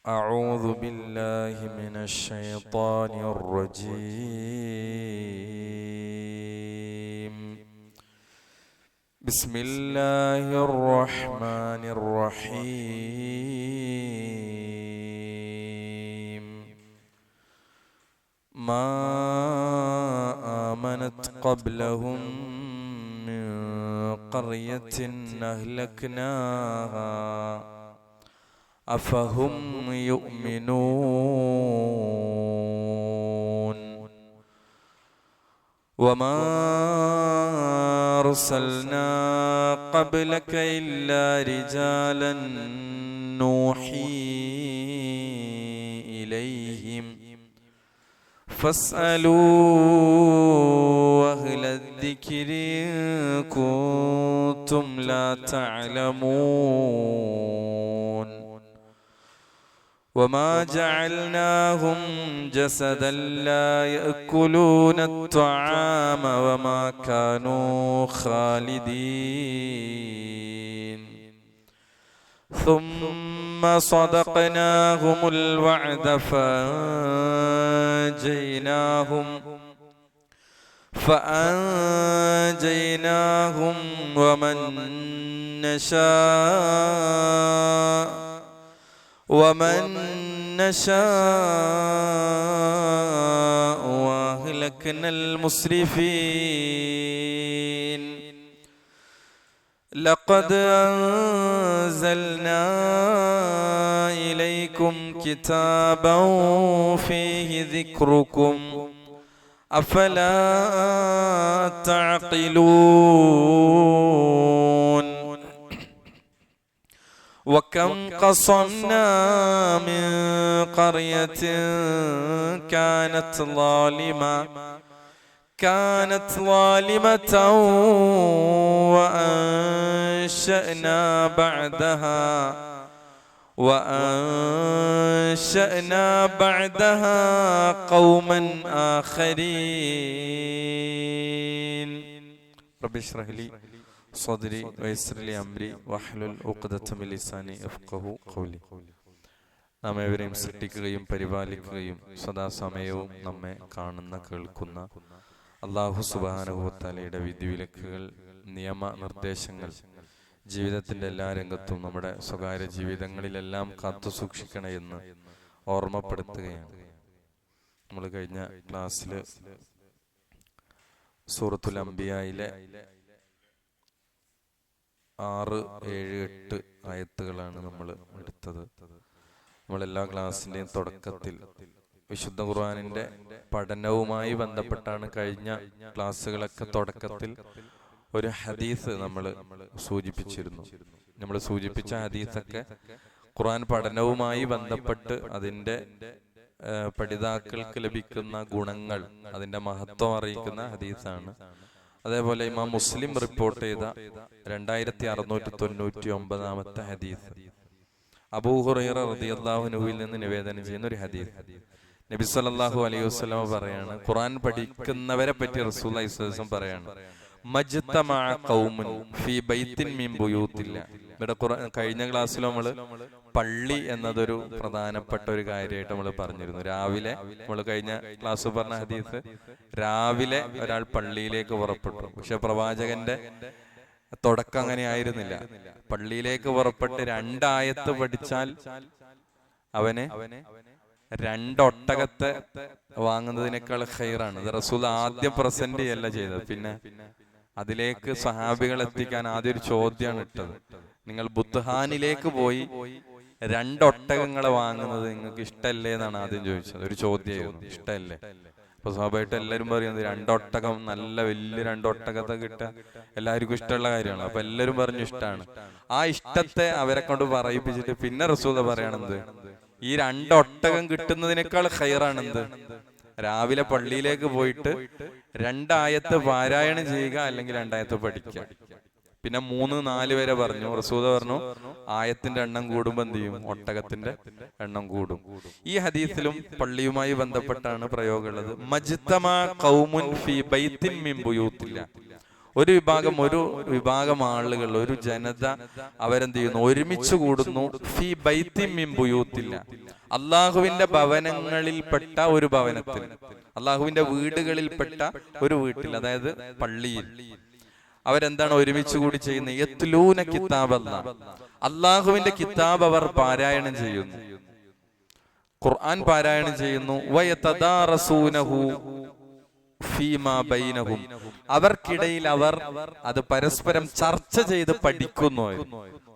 أعوذ بالله من الشيطان الرجيم. بسم الله الرحمن الرحيم. ما آمنت قبلهم من قرية أهلكناها أفهم يؤمنون. وما أرسلنا قبلك إلا رجالا نوحي إليهم فاسألوا أهل الذكر إن كنتم لا تعلمون. وما جعلناهم جسدا لا يأكلون الطعام وما كانوا خالدين ثم صدقناهم الوعد فأنجيناهم ومن نشاء وأهلكنا المسرفين. لقد أنزلنا إليكم كتابا فيه ذكركم أفلا تعقلون. وكم قصمنا من قرية كانت ظالمة وأنشأنا بعدها قوما آخرين. رب اشرح لي صدري ويسر لي أمري واحلل عقدة من لساني يفقهوا قولي. നാം ഏവരെയും സൃഷ്ടിക്കുകയും പരിപാലിക്കുകയും സദാസമയവും നമ്മെ കാണുന്ന കേൾക്കുന്ന അല്ലാഹു സുബ്ഹാനഹു വ തആലയുടെ വിധിവിലക്കുകൾ നിയമ നിർദ്ദേശങ്ങൾ ജീവിതത്തിന്റെ എല്ലാ രംഗത്തും നമ്മുടെ സ്വകാര്യ ജീവിതങ്ങളിലെല്ലാം കാത്തു സൂക്ഷിക്കണമെന്ന് ഓർമ്മപ്പെടുത്തുകയാണ്. നമ്മൾ കഴിഞ്ഞ ക്ലാസ്സിൽ സൂറത്തുൽ അംബിയായിലെ 6, 7, 8 ആയത്തുകളാണ് നമ്മൾ എടുത്തത്. നമ്മളെല്ലാ ക്ലാസ്സിന്റെയും തുടക്കത്തിൽ വിശുദ്ധ ഖുർആനിന്റെ പഠനവുമായി ബന്ധപ്പെട്ടാണ് കഴിഞ്ഞ ക്ലാസ്സുകളൊക്കെ തുടക്കത്തിൽ ഒരു ഹദീസ് നമ്മൾ സൂചിപ്പിച്ചിരുന്നു. നമ്മൾ സൂചിപ്പിച്ച ഹദീസൊക്കെ ഖുർആൻ പഠനവുമായി ബന്ധപ്പെട്ട് അതിന്റെ പഠിതാക്കൾക്ക് ലഭിക്കുന്ന ഗുണങ്ങൾ, അതിന്റെ മഹത്വം അറിയിക്കുന്ന ഹദീസാണ്. അതേപോലെ ഇമാം മുസ്ലിം റിപ്പോർട്ട് ചെയ്ത 2699 ഹദീസ്, അബൂ ഹുറൈറ റളിയല്ലാഹു അൻഹുവിൽ നിന്ന് നിവേദനം ചെയ്യുന്ന ഒരു ഹദീസ്. നബി സല്ലല്ലാഹു അലൈഹി വസല്ലം പറയാണ്, ഖുർആൻ പഠിക്കുന്നവരെ പറ്റി റസൂലുള്ളാഹി സ്വല്ലല്ലാഹു അലൈഹി വസല്ലം പറയാണ്, മജ്തമഅ ഖൗമുൻ ഫീ ബൈത്തിൻ മിൻ ബുയൂത്തില്ലാഹ്. ഇവിടെ കഴിഞ്ഞ ക്ലാസ്സിൽ നമ്മൾ പള്ളി എന്നതൊരു പ്രധാനപ്പെട്ട ഒരു കാര്യമായിട്ട് നമ്മൾ പറഞ്ഞിരുന്നു. രാവിലെ നമ്മൾ കഴിഞ്ഞ ക്ലാസ് പറഞ്ഞ ഹദീസ്, രാവിലെ ഒരാൾ പള്ളിയിലേക്ക് പുറപ്പെട്ടു. പക്ഷെ പ്രവാചകന്റെ തുടക്കം അങ്ങനെ ആയിരുന്നില്ല. പള്ളിയിലേക്ക് പുറപ്പെട്ട് 2 ആയത്ത് പഠിച്ചാൽ അവന് 2 ഒട്ടകത്തെ വാങ്ങുന്നതിനേക്കാൾ ഖൈറാണ്. ഇത് റസൂൽ ആദ്യം പ്രസന്റ് ചെയ്യല്ല ചെയ്തത്. പിന്നെ അതിലേക്ക് സഹാബികൾ എത്തിക്കാൻ ആദ്യം ഒരു ചോദ്യമാണ് ഇട്ടത്. നിങ്ങൾ ബുത്ഹാനിലേക്ക് പോയി 2 ഒട്ടകങ്ങളെ വാങ്ങുന്നത് നിങ്ങൾക്ക് ഇഷ്ടമല്ലേ എന്നാണ് ആദ്യം ചോദിച്ചത്. ഒരു ചോദ്യമായിരുന്നു, ഇഷ്ടമല്ലേ? അപ്പൊ സ്വാഭാവികമായിട്ട് എല്ലാവരും പറയുന്നത് 2 ഒട്ടകം, നല്ല വലിയ 2 ഒട്ടകത്തെ കിട്ടുക എല്ലാവർക്കും ഇഷ്ടമുള്ള കാര്യമാണ്. അപ്പൊ എല്ലാവരും പറഞ്ഞു ഇഷ്ടമാണ്. ആ ഇഷ്ടത്തെ അവരെ കൊണ്ട് പറയിപ്പിച്ചിട്ട് പിന്നെ റസൂൽ പറയണെന്ത്, ഈ 2 ഒട്ടകം കിട്ടുന്നതിനേക്കാൾ ഖൈറാണെന്ത്, രാവിലെ പള്ളിയിലേക്ക് പോയിട്ട് 2 ആയത്ത് പാരായണം ചെയ്യുക, അല്ലെങ്കിൽ 2 ആയത്ത് പഠിക്കുക. പിന്നെ 3, 4 വരെ പറഞ്ഞു. റസൂൽ പറഞ്ഞു ആയത്തിന്റെ എണ്ണം കൂടുമ്പോ എന്ത് ചെയ്യും? ഒട്ടകത്തിന്റെ എണ്ണം കൂടും. ഈ ഹദീസിലും പള്ളിയുമായി ബന്ധപ്പെട്ടാണ് പ്രയോഗമുള്ളത്. മജ്തമഅ ഖൗമുൻ ഫീ ബൈത്തിൻ മിൻ ബുയൂത്തില്ലാഹ്. ഒരു വിഭാഗം ആളുകൾ, ഒരു ജനത അവരെന്ത് ചെയ്യുന്നു? ഒരുമിച്ച് കൂടുന്നു. ഫീ ബൈത്തിൻ മിൻ ബുയൂത്തില്ല, അള്ളാഹുവിന്റെ ഭവനങ്ങളിൽപ്പെട്ട ഒരു ഭവനത്തിൽ, അള്ളാഹുവിന്റെ വീടുകളിൽപ്പെട്ട ഒരു വീട്ടിൽ, അതായത് പള്ളിയിൽ അവരെന്താണ് ഒരുമിച്ച് കൂടി ചെയ്യുന്നത്? യത്ലൂന കിതാബല്ലാഹ്, അള്ളാഹുവിന്റെ കിതാബ് അവർ പാരായണം ചെയ്യുന്നു, ഖുർആൻ പാരായണം ചെയ്യുന്നു. വയതദാറസൂനഹു ഫീമാ ബൈനഹും, അവർക്കിടയിൽ അവർ അത് പരസ്പരം ചർച്ച ചെയ്ത് പഠിക്കുന്നു.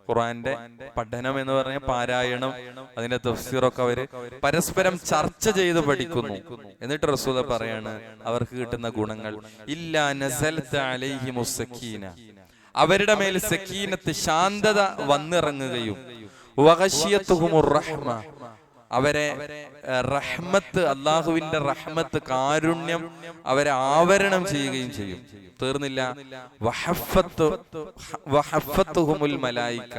ഖുർആന്റെ പഠനം എന്ന് പറഞ്ഞ പാരായണം, അതിന്റെ തഫ്സീറൊക്കെ അവര് പരസ്പരം ചർച്ച ചെയ്ത് പഠിക്കുന്നു. എന്നിട്ട് റസൂൽ പറയാണ് അവർക്ക് കിട്ടുന്ന ഗുണങ്ങൾ, ഇല്ലാ നസൽത അലൈഹിമുസ് സക്കീന, അവരുടെ മേൽ സക്കീനത്ത്, ശാന്തത വന്നിറങ്ങുകയും, വഗശിയത്തുഹുമുർ റഹ്മ, അവരെ റഹ്മത്ത്, അള്ളാഹുവിന്റെ റഹ്മത്ത്, കാരുണ്യം അവരെ ആവരണം ചെയ്യുകയും ചെയ്യും. തീർന്നില്ല, വഹഫത്തുഹുമുൽ മലായിക,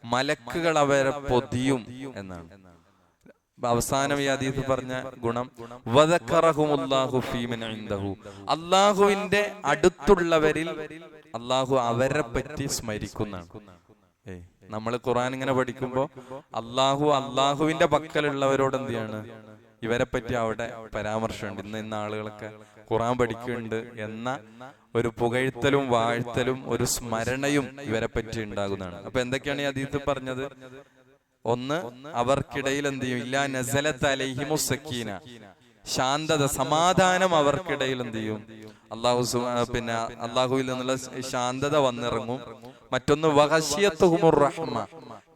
മലക്കുകൾ അവരെ പൊതിയും എന്നാണ്. അവസാനം ഈ ഹദീസ് പറഞ്ഞ ഗുണം, വദക്കറഹുമുല്ലാഹു ഫീമൻ ഇൻദഹു, അള്ളാഹുവിന്റെ അടുത്തുള്ളവരിൽ അള്ളാഹു അവരെ പറ്റി സ്മരിക്കുന്നതാണ്. നമ്മൾ ഖുർആൻ ഇങ്ങനെ പഠിക്കുമ്പോ അള്ളാഹുവിന്റെ പക്കലുള്ളവരോട് എന്ത് ചെയ്യാണ്? ഇവരെ പറ്റി അവിടെ പരാമർശമുണ്ട്. ഇന്ന ആളുകളൊക്കെ ഖുർആൻ പഠിക്കുന്നുണ്ട് എന്ന ഒരു പുകഴ്ത്തലും വാഴ്ത്തലും ഒരു സ്മരണയും ഇവരെ പറ്റി ഉണ്ടാകുന്നതാണ്. അപ്പൊ എന്തൊക്കെയാണ് ഈ ഹദീസിൽ പറഞ്ഞത്? ഒന്ന്, അവർക്കിടയിൽ എന്ത് ചെയ്യും? ഇല്ലാ നസലത്ത് അലൈഹിമുസ് സക്കീന, ശാന്തത, സമാധാനം അവർക്കിടയിൽ എന്ത് ചെയ്യും? അള്ളാഹുവിൽ നിന്നുള്ള ശാന്തത വന്നിറങ്ങും. മറ്റൊന്ന്, വഗശിയത്തുഹുമുർ റഹ്മ,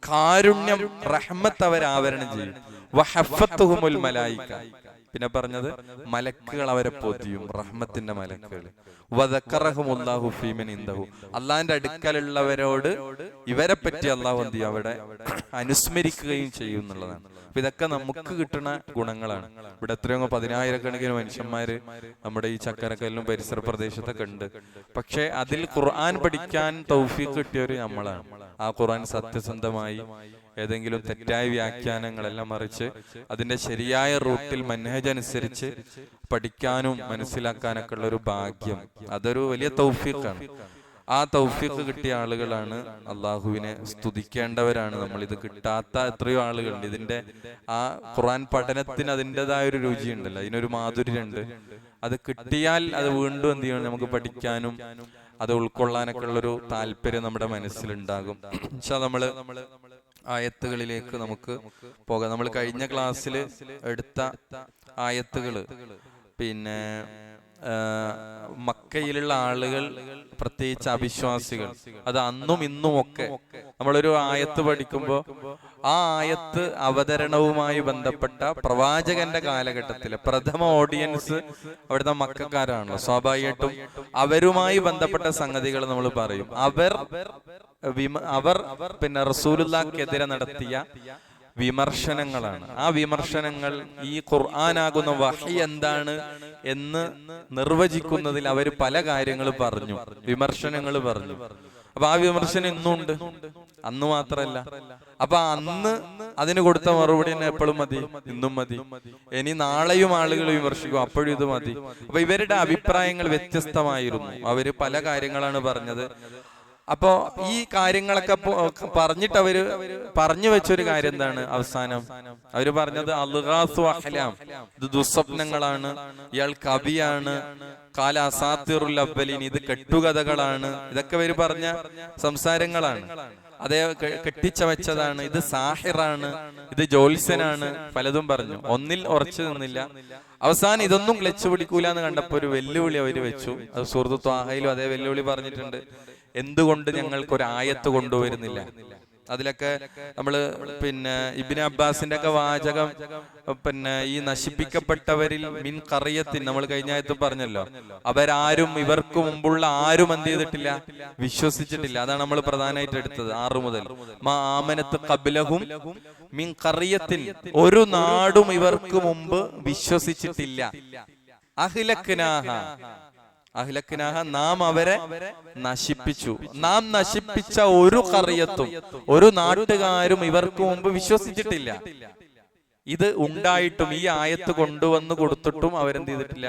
കാരുണ്യം, റഹ്മത്ത് അവരെ ആവരണം ചെയ്യും. വഹഫത്തുഹുമുൽ മലായിക, പിന്നെ പറഞ്ഞത് മലക്കുകൾ അവരെ പൊതിയും, റഹ്മത്തിന്റെ മലക്കുകൾ. വദക്കറഹുമുല്ലാഹു ഫീമൻ ഇൻദഹു, അള്ളാഹിന്റെ അടുക്കലുള്ളവരോട് ഇവരെ പറ്റി അള്ളാഹു എന്ത് ചെയ്യും? അവിടെ അനുസ്മരിക്കുകയും ചെയ്യും എന്നുള്ളതാണ്. അപ്പൊ ഇതൊക്കെ നമുക്ക് കിട്ടുന്ന ഗുണങ്ങളാണ്. ഇവിടെ എത്രയോ 10,000-കണക്കിന് മനുഷ്യന്മാര് നമ്മുടെ ഈ ചക്കരക്കല്ലിലും പരിസര പ്രദേശത്തൊക്കെ ഉണ്ട്. പക്ഷെ അതിൽ ഖുർആൻ പഠിക്കാൻ തൗഫീഖ് കിട്ടിയവര് നമ്മളാണ്. ആ ഖുർആൻ സത്യസന്ധമായി, ഏതെങ്കിലും തെറ്റായ വ്യാഖ്യാനങ്ങളെല്ലാം മറിച്ച് അതിന്റെ ശരിയായ റൂട്ടിൽ മൻഹജ് അനുസരിച്ച് പഠിക്കാനും മനസ്സിലാക്കാനൊക്കെ ഉള്ള ഒരു ഭാഗ്യം, അതൊരു വലിയ തൗഫീഖാണ്. ആ തൗഫീഖ് കിട്ടിയ ആളുകളാണ് അള്ളാഹുവിനെ സ്തുതിക്കേണ്ടവരാണ് നമ്മൾ. ഇത് കിട്ടാത്ത എത്രയോ ആളുകളുണ്ട്. ഇതിന്റെ ആ ഖുർആൻ പഠനത്തിന് അതിൻ്റെതായ ഒരു രുചിയുണ്ടല്ലോ, അതിനൊരു മാധുര്യമുണ്ട്. അത് കിട്ടിയാൽ അത് വീണ്ടും എന്ത് ചെയ്യണം? നമുക്ക് പഠിക്കാനും അത് ഉൾക്കൊള്ളാനൊക്കെ ഉള്ളൊരു താല്പര്യം നമ്മുടെ മനസ്സിലുണ്ടാകും. നമ്മള് ആയത്തുകളിലേക്ക് നമുക്ക് പോകാം. നമ്മൾ കഴിഞ്ഞ ക്ലാസ്സിൽ എടുത്ത ആയത്തുകള്, പിന്നെ മക്കയിലുള്ള ആളുകൾ, പ്രത്യേകിച്ച് അവിശ്വാസികൾ, അത് അന്നും ഇന്നും ഒക്കെ നമ്മളൊരു ആയത്ത് പഠിക്കുമ്പോ ആ ആയത്ത് അവതരണവുമായി ബന്ധപ്പെട്ട പ്രവാചകന്റെ കാലഘട്ടത്തിലെ പ്രഥമ ഓഡിയൻസ് അവിടുത്തെ മക്കാരാണല്ലോ. സ്വാഭാവികമായിട്ടും അവരുമായി ബന്ധപ്പെട്ട സംഗതികൾ നമ്മൾ പറയും. അവർ പിന്നെ റസൂലുള്ളാഹിക്കെതിരെ നടത്തിയ വിമർശനങ്ങളാണ്. ആ വിമർശനങ്ങൾ ഈ ഖുർആനാകുന്ന വഹി എന്താണ് എന്ന് നിർവചിക്കുന്നതിൽ അവർ പല കാര്യങ്ങൾ പറഞ്ഞു, വിമർശനങ്ങൾ പറഞ്ഞു. അപ്പൊ ആ വിമർശനം ഇന്നുണ്ട്, അന്ന് മാത്രല്ല. അപ്പൊ അന്ന് അതിന് കൊടുത്ത മറുപടി തന്നെ എപ്പോഴും മതി, ഇന്നും മതി. ഇനി നാളെയും ആളുകൾ വിമർശിക്കും, അപ്പോഴും ഇത് മതി. അപ്പൊ ഇവരുടെ അഭിപ്രായങ്ങൾ വ്യത്യസ്തമായിരുന്നു. അവര് പല കാര്യങ്ങളാണ് പറഞ്ഞത്. അപ്പോ ഈ കാര്യങ്ങളൊക്കെ പറഞ്ഞിട്ട് അവര് പറഞ്ഞു വെച്ചൊരു കാര്യം എന്താണ്? അവസാനം അവര് പറഞ്ഞത് അൽഗാസു അഹ്ലാം, ഇത് ദുസ്വപ്നങ്ങളാണ്, ഇയാൾ കവിയാണ്, കാല അസാത്തിറുൽ അവ്വലീൻ, ഇത് കെട്ടുകഥകളാണ്. ഇതൊക്കെ അവര് പറഞ്ഞ സംസാരങ്ങളാണ്. അതേ കെട്ടിച്ചവച്ചതാണ്, ഇത് സാഹിറാണ്, ഇത് ജ്യോത്സ്യനാണ്, പലതും പറഞ്ഞു. ഒന്നിൽ ഉറച്ചു നിന്നില്ല. അവസാനം ഇതൊന്നും ക്ലച്ച് പിടിക്കൂല എന്ന് കണ്ടപ്പോ ഒരു വെല്ലുവിളി അവര് വെച്ചു. അത് സൂറത്ത് ത്വാഹയിലും അതേ വെല്ലുവിളി പറഞ്ഞിട്ടുണ്ട്. എന്തുകൊണ്ട് ഞങ്ങൾക്കൊരു ആയത്ത് കൊണ്ടുവരുന്നില്ല? അതിലൊക്കെ നമ്മള് പിന്നെ ഇബ്നു അബ്ബാസിന്റെ ഒക്കെ വാചകം, പിന്നെ ഈ നശിപ്പിക്കപ്പെട്ടവരിൽ മിൻ ഖറിയത്തിൻ, നമ്മൾ കഴിഞ്ഞ ആയത്ത് പറഞ്ഞല്ലോ, അവരാരും ഇവർക്ക് മുമ്പുള്ള ആരും എന്ത് ചെയ്തിട്ടില്ല? വിശ്വസിച്ചിട്ടില്ല. അതാണ് നമ്മൾ പ്രധാനമായിട്ട് എടുത്തത് 6 മുതൽ. മാ ആമനത്ത് ഖബ്ലഹും മിൻ ഖറിയത്തിൻ, ഒരു നാടും ഇവർക്ക് മുമ്പ് വിശ്വസിച്ചിട്ടില്ല. അഹ്ലക്നാഹ, നാം അവരെ നശിപ്പിച്ചു. നാം നശിപ്പിച്ച ഒരു ഖറിയത്തും, ഒരു നാട്ടുകാരും ഇവർക്ക് മുമ്പ് വിശ്വസിച്ചിട്ടില്ല. ഇത് ഉണ്ടായിട്ടും, ഈ ആയത്ത് കൊണ്ടുവന്ന് കൊടുത്തിട്ടും അവരെന്ത് ചെയ്തിട്ടില്ല?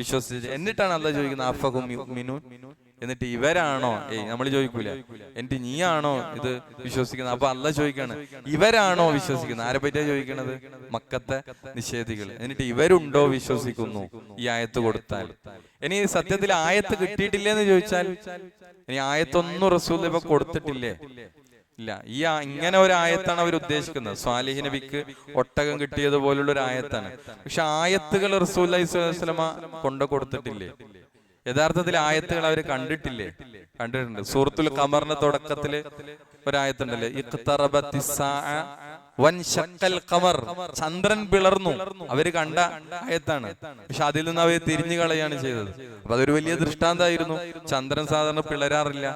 വിശ്വസിച്ചു. എന്നിട്ടാണ് അല്ലാഹ് ചോദിക്കുന്നത് അഫഹും യുഅ്മിനൂൻ, എന്നിട്ട് ഇവരാണോ നമ്മൾ ചോദിക്കൂല എന്നിട്ട് നീയാണോ ഇത് വിശ്വസിക്കുന്നത്? അപ്പൊ അള്ളാഹ് ചോദിക്കാണ്, ഇവരാണോ വിശ്വസിക്കുന്നത്? ആരെ പറ്റിയാ ചോദിക്കണത്? മക്കത്തെ നിഷേധികൾ. എന്നിട്ട് ഇവരുണ്ടോ വിശ്വസിക്കുന്നു ഈ ആയത്ത് കൊടുത്താൽ? ഇനി സത്യത്തിൽ ആയത്ത് കിട്ടിയിട്ടില്ലെന്ന് ചോദിച്ചാൽ, ഇനി ആയത്തൊന്നും റസൂൽ ഇപ്പൊ കൊടുത്തിട്ടില്ലേ? ഇല്ല. ഇങ്ങനെ ഒരു ആയത്താണ് അവർ ഉദ്ദേശിക്കുന്നത്. സ്വാലിഹ് നബിക്ക് ഒട്ടകം കിട്ടിയതുപോലുള്ള ഒരു ആയത്താണ്. പക്ഷെ ആയത്തുകൾ റസൂലുള്ളാഹി സ്വല്ലല്ലാഹു അലൈഹി വസല്ലമ കൊണ്ടു കൊടുത്തിട്ടില്ലേ? യഥാർത്ഥത്തിൽ ആയത്തുകൾ അവർ കണ്ടിട്ടില്ലേ? കണ്ടിട്ടുണ്ട്. സൂറത്തുൽ ഖമറിന്റെ തുടക്കത്തില് ഒരായത്തുണ്ടല്ലേ, ചന്ദ്രൻ പിളർന്നു, അവര് കണ്ട ആയത്താണ്. പക്ഷെ അതിൽ നിന്ന് അവർ തിരിഞ്ഞു കളയാണ് ചെയ്തത്. അപ്പൊ അതൊരു വലിയ ദൃഷ്ടാന്തമായിരുന്നു. ചന്ദ്രൻ സാധാരണ പിളരാറില്ല.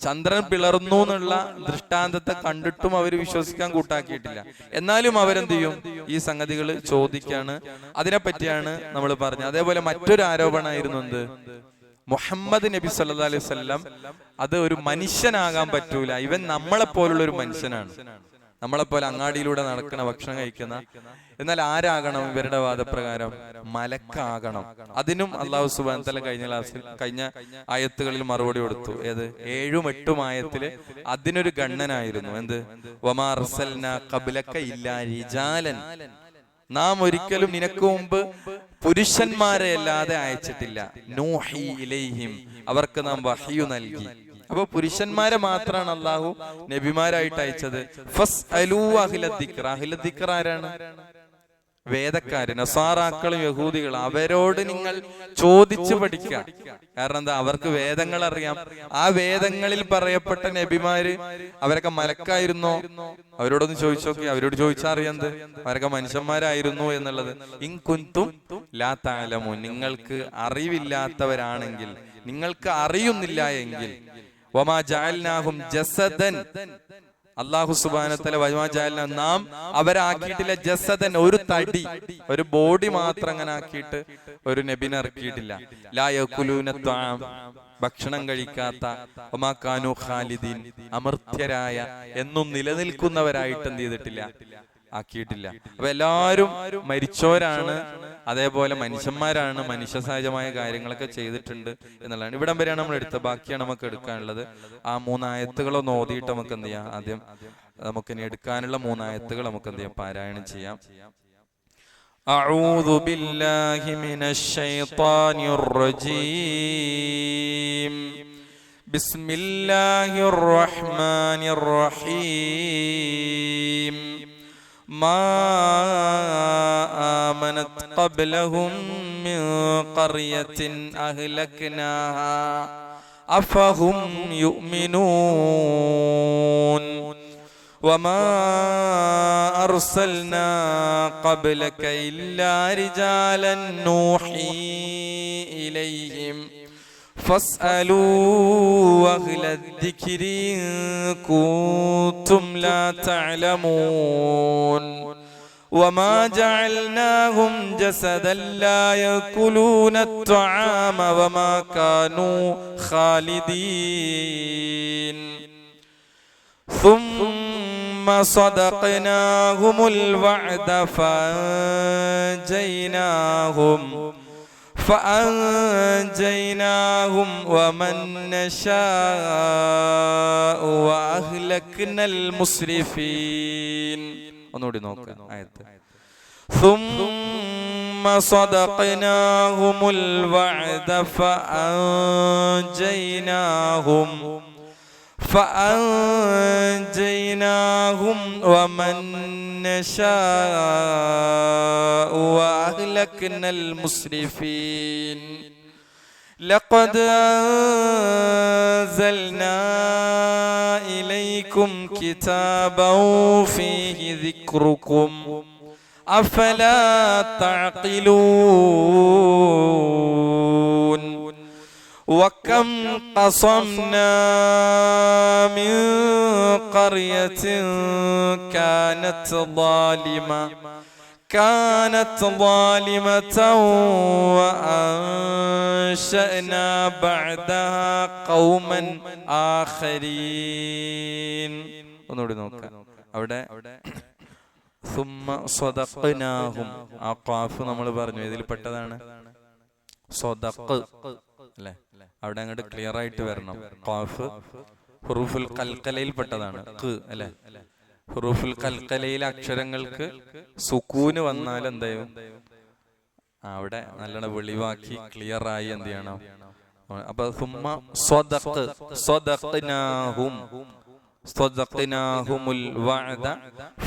ചന്ദ്രൻ പിളർന്നു എന്നുള്ള ദൃഷ്ടാന്തത്തെ കണ്ടിട്ടും അവർ വിശ്വസിക്കാൻ കൂട്ടാക്കിയിട്ടില്ല. എന്നാലും അവരെന്ത് ചെയ്യും? ഈ സംഗതികൾ ചോദിക്കാണ്. അതിനെപ്പറ്റിയാണ് നമ്മൾ പറഞ്ഞത്. അതേപോലെ മറ്റൊരു ആരോപണമായിരുന്നു എന്ത്? മുഹമ്മദ് നബി സല്ലല്ലാഹു അലൈഹി വസല്ലം അത് ഒരു മനുഷ്യനാകാൻ പറ്റൂല, ഇവൻ നമ്മളെ പോലുള്ള ഒരു മനുഷ്യനാണ്, നമ്മളെപ്പോലെ അങ്ങാടിയിലൂടെ നടക്കണ, ഭക്ഷണം കഴിക്കുന്ന. എന്നാൽ ആരാകണം? ഇവരുടെ വാദപ്രകാരം മലക്കാകണം. അതിനും അല്ലാഹു സുബ്ഹാനഹു വ തആല കഴിഞ്ഞ ആയത്തുകളിൽ മറുപടി കൊടുത്തു. ഏത്? 7ഉം 8ഉം ആയത്തില് അതിനൊരു ഗണ്ണനായിരുന്നു. എന്ത്? വമാ അർസൽനാ ഖബ്ലക ഇല്ലാ റിജാലൻ, നാം ഒരിക്കലും നിനക്ക് മുമ്പ് പുരുഷന്മാരെ അല്ലാതെ അയച്ചിട്ടില്ല. നൂഹി ഇലൈഹിം, അവർക്ക് നാം വഹ്യു നൽകി. അപ്പൊ പുരുഷന്മാരെ മാത്രമാണ് അള്ളാഹു നബിമാരായിട്ട് അയച്ചത്. ഫസ്അലൂ അഹ്ല ദിക്ർ, അഹ്ല ദിക്ർ ആരാണ്? വേദക്കാര്, നസാറാക്കളും യഹൂദികളും. അവരോട് നിങ്ങൾ ചോദിച്ചു പഠിക്കുക. കാരണം എന്താ? അവർക്ക് വേദങ്ങൾ അറിയാം. ആ വേദങ്ങളിൽ പറയപ്പെട്ട നബിമാര് അവരൊക്കെ മലക്കായിരുന്നോ? അവരോടൊന്ന് ചോദിച്ചു നോക്കി. അവരോട് ചോദിച്ചാൽ അറിയാന്ത് അവരൊക്കെ മനുഷ്യന്മാരായിരുന്നു എന്നുള്ളത്. ഇൻ കുൻതും ലാ തഅലമൂൻ, നിങ്ങൾക്ക് അറിവില്ലാത്തവരാണെങ്കിൽ, നിങ്ങൾക്ക് അറിയുന്നില്ല എങ്കിൽ, വമാ ജഅൽനാഹും ജസദൻ, അല്ലാഹു സുബ്ഹാനഹു വ തആല വമാ ജഅൽനാ, നാം അവരാക്കിയിട്ടില്ല ജസദൻ, ഒരു തടി, ഒരു ബോഡി മാത്രം അങ്ങനെ ആക്കിയിട്ട് ഒരു നബിനെ ഇറക്കിയിട്ടില്ല. ലാ യകുലൂന ത്വആം, ഭക്ഷണം കഴിക്കാത്ത, വമാ കാനൂ ഖാലിദീൻ, അമർത്യരായ, എന്നും നിലനിൽക്കുന്നവരായിട്ട് എന്ത് ചെയ്തിട്ടില്ല? ആക്കിയിട്ടില്ല. അപ്പൊ എല്ലാവരും മരിച്ചവരാണ്, അതേപോലെ മനുഷ്യന്മാരാണ്, മനുഷ്യ സഹജമായ കാര്യങ്ങളൊക്കെ ചെയ്തിട്ടുണ്ട് എന്നുള്ളതാണ്. ഇവിടം വരെയാണ് നമ്മൾ എടുത്തത്. ബാക്കിയാണ് നമുക്ക് എടുക്കാനുള്ളത്. ആ 3 ആയത്തുകളൊന്ന് ഓതിയിട്ട് നമുക്ക് എന്ത് ചെയ്യാം? ആദ്യം നമുക്കിനി എടുക്കാനുള്ള 3 ആയത്തുകൾ നമുക്ക് എന്ത് ചെയ്യാം? പാരായണം ചെയ്യാം. അഊദു ബില്ലാഹി മിനശ് ശൈത്വാനിർ റജീം. ബിസ്മില്ലാഹിർ റഹ്മാനിർ റഹീം. ما آمنت قبلهم من قرية أهلكناها أفهم يؤمنون وما أرسلنا قبلك إلا رجالا نوحي إليهم فاسألوا أهل الذكر إن كنتم لا تعلمون وما جعلناهم جسدا لا يأكلون الطعام وما كانوا خالدين ثم صدقناهم الوعد فأنجيناهم ومن نشاء وأهلكنا المسرفين. ഒന്നുകൂടി നോക്കാം ആയത്ത്. ثم صدقناهم الوعد فأنجيناهم ومن نشاء وأهلكنا المسرفين. لقد أنزلنا إليكم كتابا فيه ذكركم أفلا تعقلون وكم قصمنا من قرية كانت ظالمة وأنشأنا بعدها قوما آخرين. ഒന്നുകൂടി നോക്കാം അവിടെ. സുമ്മ സ്വദഖ്നാഹും, ആ ഖാഫ് നമ്മൾ പറഞ്ഞു ഇതിൽ പെട്ടതാണ്. സ്വദഖ് അല്ലേ? അവിടെ അങ്ങോട്ട് ക്ലിയർ ആയിട്ട് വരണം. ഖാഫ് ഹുറൂഫുൽ ഖൽഖലയിൽ പെട്ടതാണ്, അല്ലെ? ഹുറൂഫുൽ ഖൽഖലയിലെ അക്ഷരങ്ങൾക്ക് സുക്കൂന് വന്നാൽ എന്തായും അവിടെ നല്ലോണം വെളിവാക്കി ക്ലിയർ ആയി എന്ത് ചെയ്യണം? അപ്പൊ സുമ്മ സ്വദഖ്നാഹുമുൽ വഅദ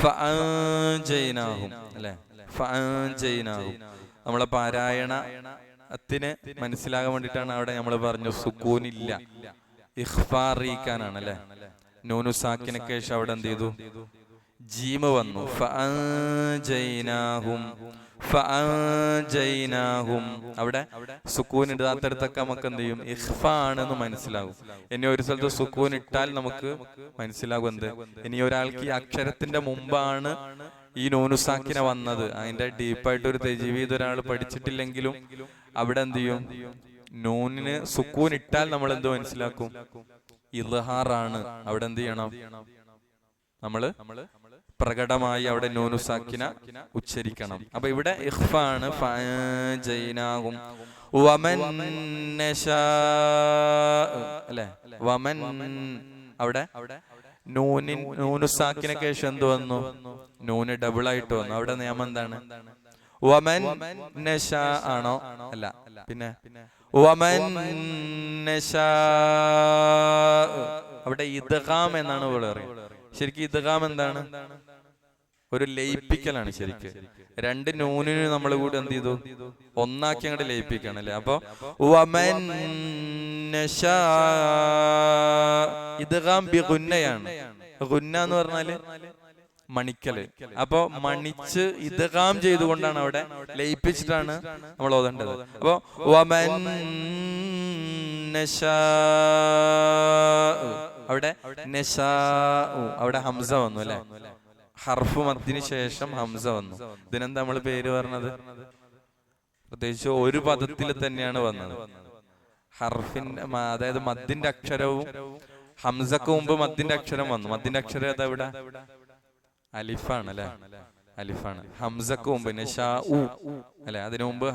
ഫഅൻജയ്നാഹും, അല്ലേ? ഫഅൻജയ്നാഹും നമ്മളെ പാരായണത്തിന് മനസ്സിലാകാൻ വേണ്ടിയിട്ടാണ് അവിടെ നമ്മൾ പറഞ്ഞു സുക്കൂനില്ല, ഇഖ്ഫാ അറിയിക്കാനാണ്, അല്ലെ? നൂനു സാക്കിനക്ക് ശേഷം അവിടെ എന്ത് ചെയ്തു? ജീമ് വന്നു. ഫഅൻജയ്നാഹും ഫഅൻജയ്നാഹും അവിടെ സുക്കൂൻ ഇടാത്തടത്തൊക്കെ നമുക്ക് എന്ത് ചെയ്യും? ഇഖ്ഫാ ആണെന്ന് മനസ്സിലാകും. ഇനി ഒരു സ്ഥലത്ത് സുക്കൂൻ ഇട്ടാൽ നമുക്ക് മനസ്സിലാകും എന്ത്? ഇനി ഒരാൾക്ക് ഈ അക്ഷരത്തിന്റെ മുമ്പാണ് ഈ നൂനുസാക്കിന വന്നത്, അതിന്റെ ഡീപ്പായിട്ട് ഒരു തജ്വീദ് ഒരാൾ പഠിച്ചിട്ടില്ലെങ്കിലും അവിടെ എന്ത് ചെയ്യും? നൂനിന് സുക്കൂൻ ഇട്ടാൽ നമ്മൾ എന്ത് മനസ്സിലാക്കും? ഇൽഹാറാണ്. അവിടെ എന്ത് ചെയ്യണം? നമ്മള് പ്രകടമായി അവിടെ നൂനുസാക്കിന ഉച്ചരിക്കണം. അപ്പൊ ഇവിടെ ഇഖ്ഫാ ആണ്. ഫഅൻജയ്നാഹും വമൻ നശാ, അല്ലെ? വമൻ അവിടെ നൂനുസാക്കിനക്ക് ശേഷം എന്ത് വന്നു? നൂന് ഡബിൾ ആയിട്ട് വന്നു. അവിടെ നിയമം എന്താണ്? വമൻ നശാ ആണോ? അല്ല, പിന്നെ വമൻ നശാ അവിടെ ഇദ്ഗാം എന്നാണ് പറയുന്നത്. ശരിക്കും ഇദ്ഗാം എന്താണ്? ഒരു ലയിപ്പിക്കലാണ്. ശരിക്ക് രണ്ട് നൂനിന് നമ്മൾ കൂടി എന്ത് ചെയ്തു? ഒന്നാക്കി അങ്ങോട്ട് ലയിപ്പിക്കണം, അല്ലെ? അപ്പൊ വമൻ നശാ ഇദ്ഗാം ബി ഗുന്നയാണ്. ഗുന്ന എന്ന് പറഞ്ഞാല് മണിക്കല്. അപ്പൊ മണിച്ച് ഇദ്ഗാം ചെയ്തുകൊണ്ടാണ് അവിടെ ലയിപ്പിച്ചിട്ടാണ് നമ്മൾ ഓതേണ്ടത്. അപ്പൊ വമൻ നശാ അവിടെ നശാ അവിടെ ഹംസ വന്നു, അല്ലെ? ഹർഫ് മദ്ദിന് ശേഷം ഹംസ വന്നു. ഇതിനെന്താ നമ്മൾ പേര് പറഞ്ഞത്? പ്രത്യേകിച്ച് ഒരു പദത്തിൽ തന്നെയാണ് വന്നത്. ഹർഫിന്റെ അതായത് മദ്ദിന്റെ അക്ഷരവും ഹംസക്ക് മുമ്പ് മദ്ദിന്റെ അക്ഷരം വന്നു. മദ്ദിന്റെ അക്ഷരം ഏതാ? ഇവിടെ അലിഫാണ്, അല്ലെ? അലിഫാണ്. ഹംസക്ക് മുമ്പ് നശാ അല്ലെ? അതിനു മുമ്പ്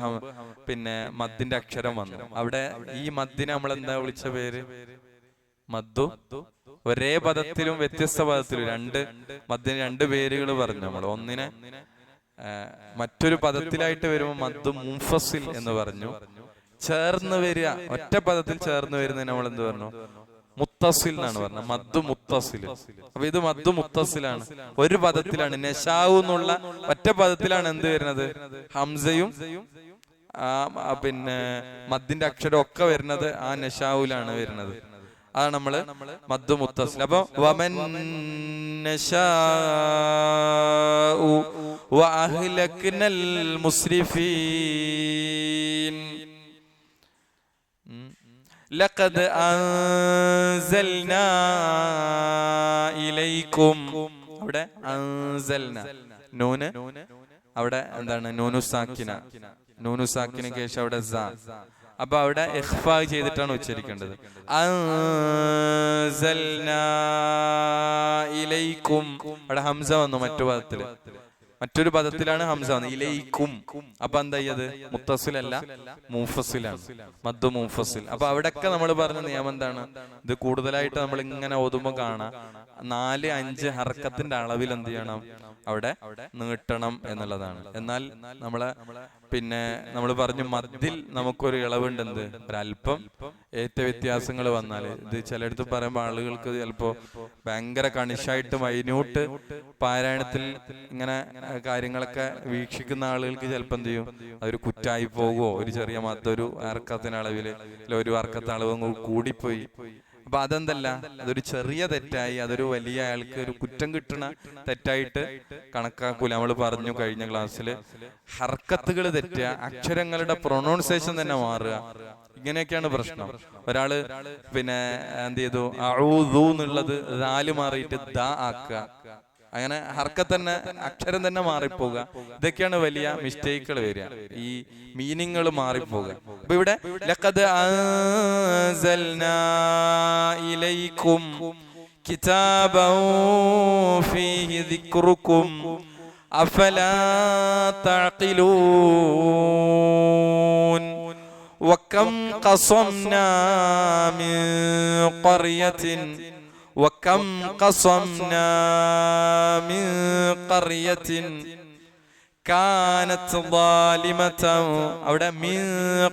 പിന്നെ മദ്ദിന്റെ അക്ഷരം വന്നു. അവിടെ ഈ മദ്ദിനെ നമ്മൾ എന്താ വിളിച്ച പേര്? മദ്ദു. ഒരേ പദത്തിലും വ്യത്യസ്ത പദത്തിലും മദ്ദിന് രണ്ട് പേരുകൾ പറഞ്ഞു നമ്മൾ. ഒന്നിനെ മറ്റൊരു പദത്തിലായിട്ട് വരുമ്പോൾ മദ്ദു മുൻഫസിൽ എന്ന് പറഞ്ഞു. ചേർന്ന് വരിക, ഒറ്റ പദത്തിൽ ചേർന്ന് വരുന്നതിന് നമ്മൾ എന്ത് പറഞ്ഞു? മുത്തസിൽ എന്നാണ് പറഞ്ഞത്. മദ്ദു മുത്തസിൽ. അപ്പൊ ഇത് മദ്ദു മുത്തസിലാണ്, ഒരു പദത്തിലാണ്. നശാവു എന്നുള്ള ഒറ്റ പദത്തിലാണ് എന്ത് വരുന്നത്? ഹംസയും പിന്നെ മദ്ദിന്റെ അക്ഷരം ഒക്കെ വരുന്നത് ആ നശാവുലാണ് വരുന്നത്. അതാണ് നമ്മള് മദ്ദു മുത്തസിൽ. അപ്പൊ വമൻ നശാഉ വഅഹ്ലക്നൽ മുസ്രിഫീൻ ലഖദ് അൻസൽനാ ഇലൈക്കും. അവിടെ അൻസൽന നൂന് അവിടെ എന്താണ്? നൂനു സാക്കിനക്ക് ശേഷം അവിടെ സ. അപ്പൊ അവിടെ ഇഖ്ഫാ ചെയ്തിട്ടാണ് ഉച്ചരിക്കേണ്ടത്. അൻസൽനാ ഇലൈക്കും അവിടെ ഹംസ വന്നു. മറ്റൊരു പദത്തിലാണ് ഹംസ വന്നത്. ഇലൈക്കും. അപ്പൊ എന്താ ചെയ്യത്? മുത്തസിലല്ല, മുൻഫസിലാണ്. മദ്ദു മുൻഫസിൽ. അപ്പൊ അവിടെയൊക്കെ നമ്മൾ പറഞ്ഞ നിയമം എന്താണ്? ഇത് കൂടുതലായിട്ട് നമ്മൾ ഇങ്ങനെ ഓതുമ്പോൾ കാണാം 4-5 ഹർക്കത്തിന്റെ അളവിൽ എന്ത് ചെയ്യണം? അവിടെ നീട്ടണം എന്നുള്ളതാണ്. എന്നാൽ പിന്നെ നമ്മൾ പറഞ്ഞു മദ്ദിൽ നമുക്കൊരു ഇളവുണ്ടെന്ത്? ഒരല്പം ഏറ്റ വ്യത്യാസങ്ങൾ വന്നാൽ ഇത് ചിലയിടത്ത് പറയുമ്പോൾ ആളുകൾക്ക് ചിലപ്പോ ഭയങ്കര കണിശായിട്ട് മൈന്യൂട്ട് പാരായണത്തിൽ ഇങ്ങനെ കാര്യങ്ങളൊക്കെ വീക്ഷിക്കുന്ന ആളുകൾക്ക് ചിലപ്പോൾ എന്ത് ചെയ്യും? അതൊരു കുറ്റായി പോകുമോ? ഒരു ചെറിയ ഒരു ഹർക്കത്തിന് അളവിൽ ഒരു ഹർക്കത്ത് അളവ് കൂടിപ്പോയി. അപ്പൊ അതെന്തല്ല, അതൊരു ചെറിയ തെറ്റായി, അതൊരു വലിയ അയാൾക്ക് ഒരു കുറ്റം കിട്ടുന്ന തെറ്റായിട്ട് കണക്കാക്കൂല. നമ്മൾ പറഞ്ഞു കഴിഞ്ഞ ക്ലാസ്സിൽ ഹർക്കത്തുകൾ തെറ്റുക, അക്ഷരങ്ങളുടെ പ്രൊനൗൺസിയേഷൻ തന്നെ മാറുക, ഇങ്ങനെയൊക്കെയാണ് പ്രശ്നം. ഒരാള് പിന്നെ എന്ത് ചെയ്തു? അഊദു എന്നുള്ളത് ദാല് മാറിയിട്ട് ദ ആക്കുക, അങ്ങനെ ഹർക്കത്ത് തന്നെ അക്ഷരം തന്നെ മാറിപ്പോകുക. ഇതൊക്കെയാണ് വലിയ മിസ്റ്റേക്കുകൾ വരിക, ഈ മീനിങ്ങൾ മാറിപ്പോകുക. അപ്പൊ ഇവിടെ ലഖദ് അൻസൽനാ ഇലൈക്കും കിതാബൻ ഫീഹി ദിക്റുക്കും അഫലാ തഅഖിലൂൻ വകം ഖസംനാ മിൻ ഖർയത്തിൻ വകം ഖസംനാ മിൻ ഖർയത്തിൻ കാനത് ളാലിമതൻ. അവിടെ മിൻ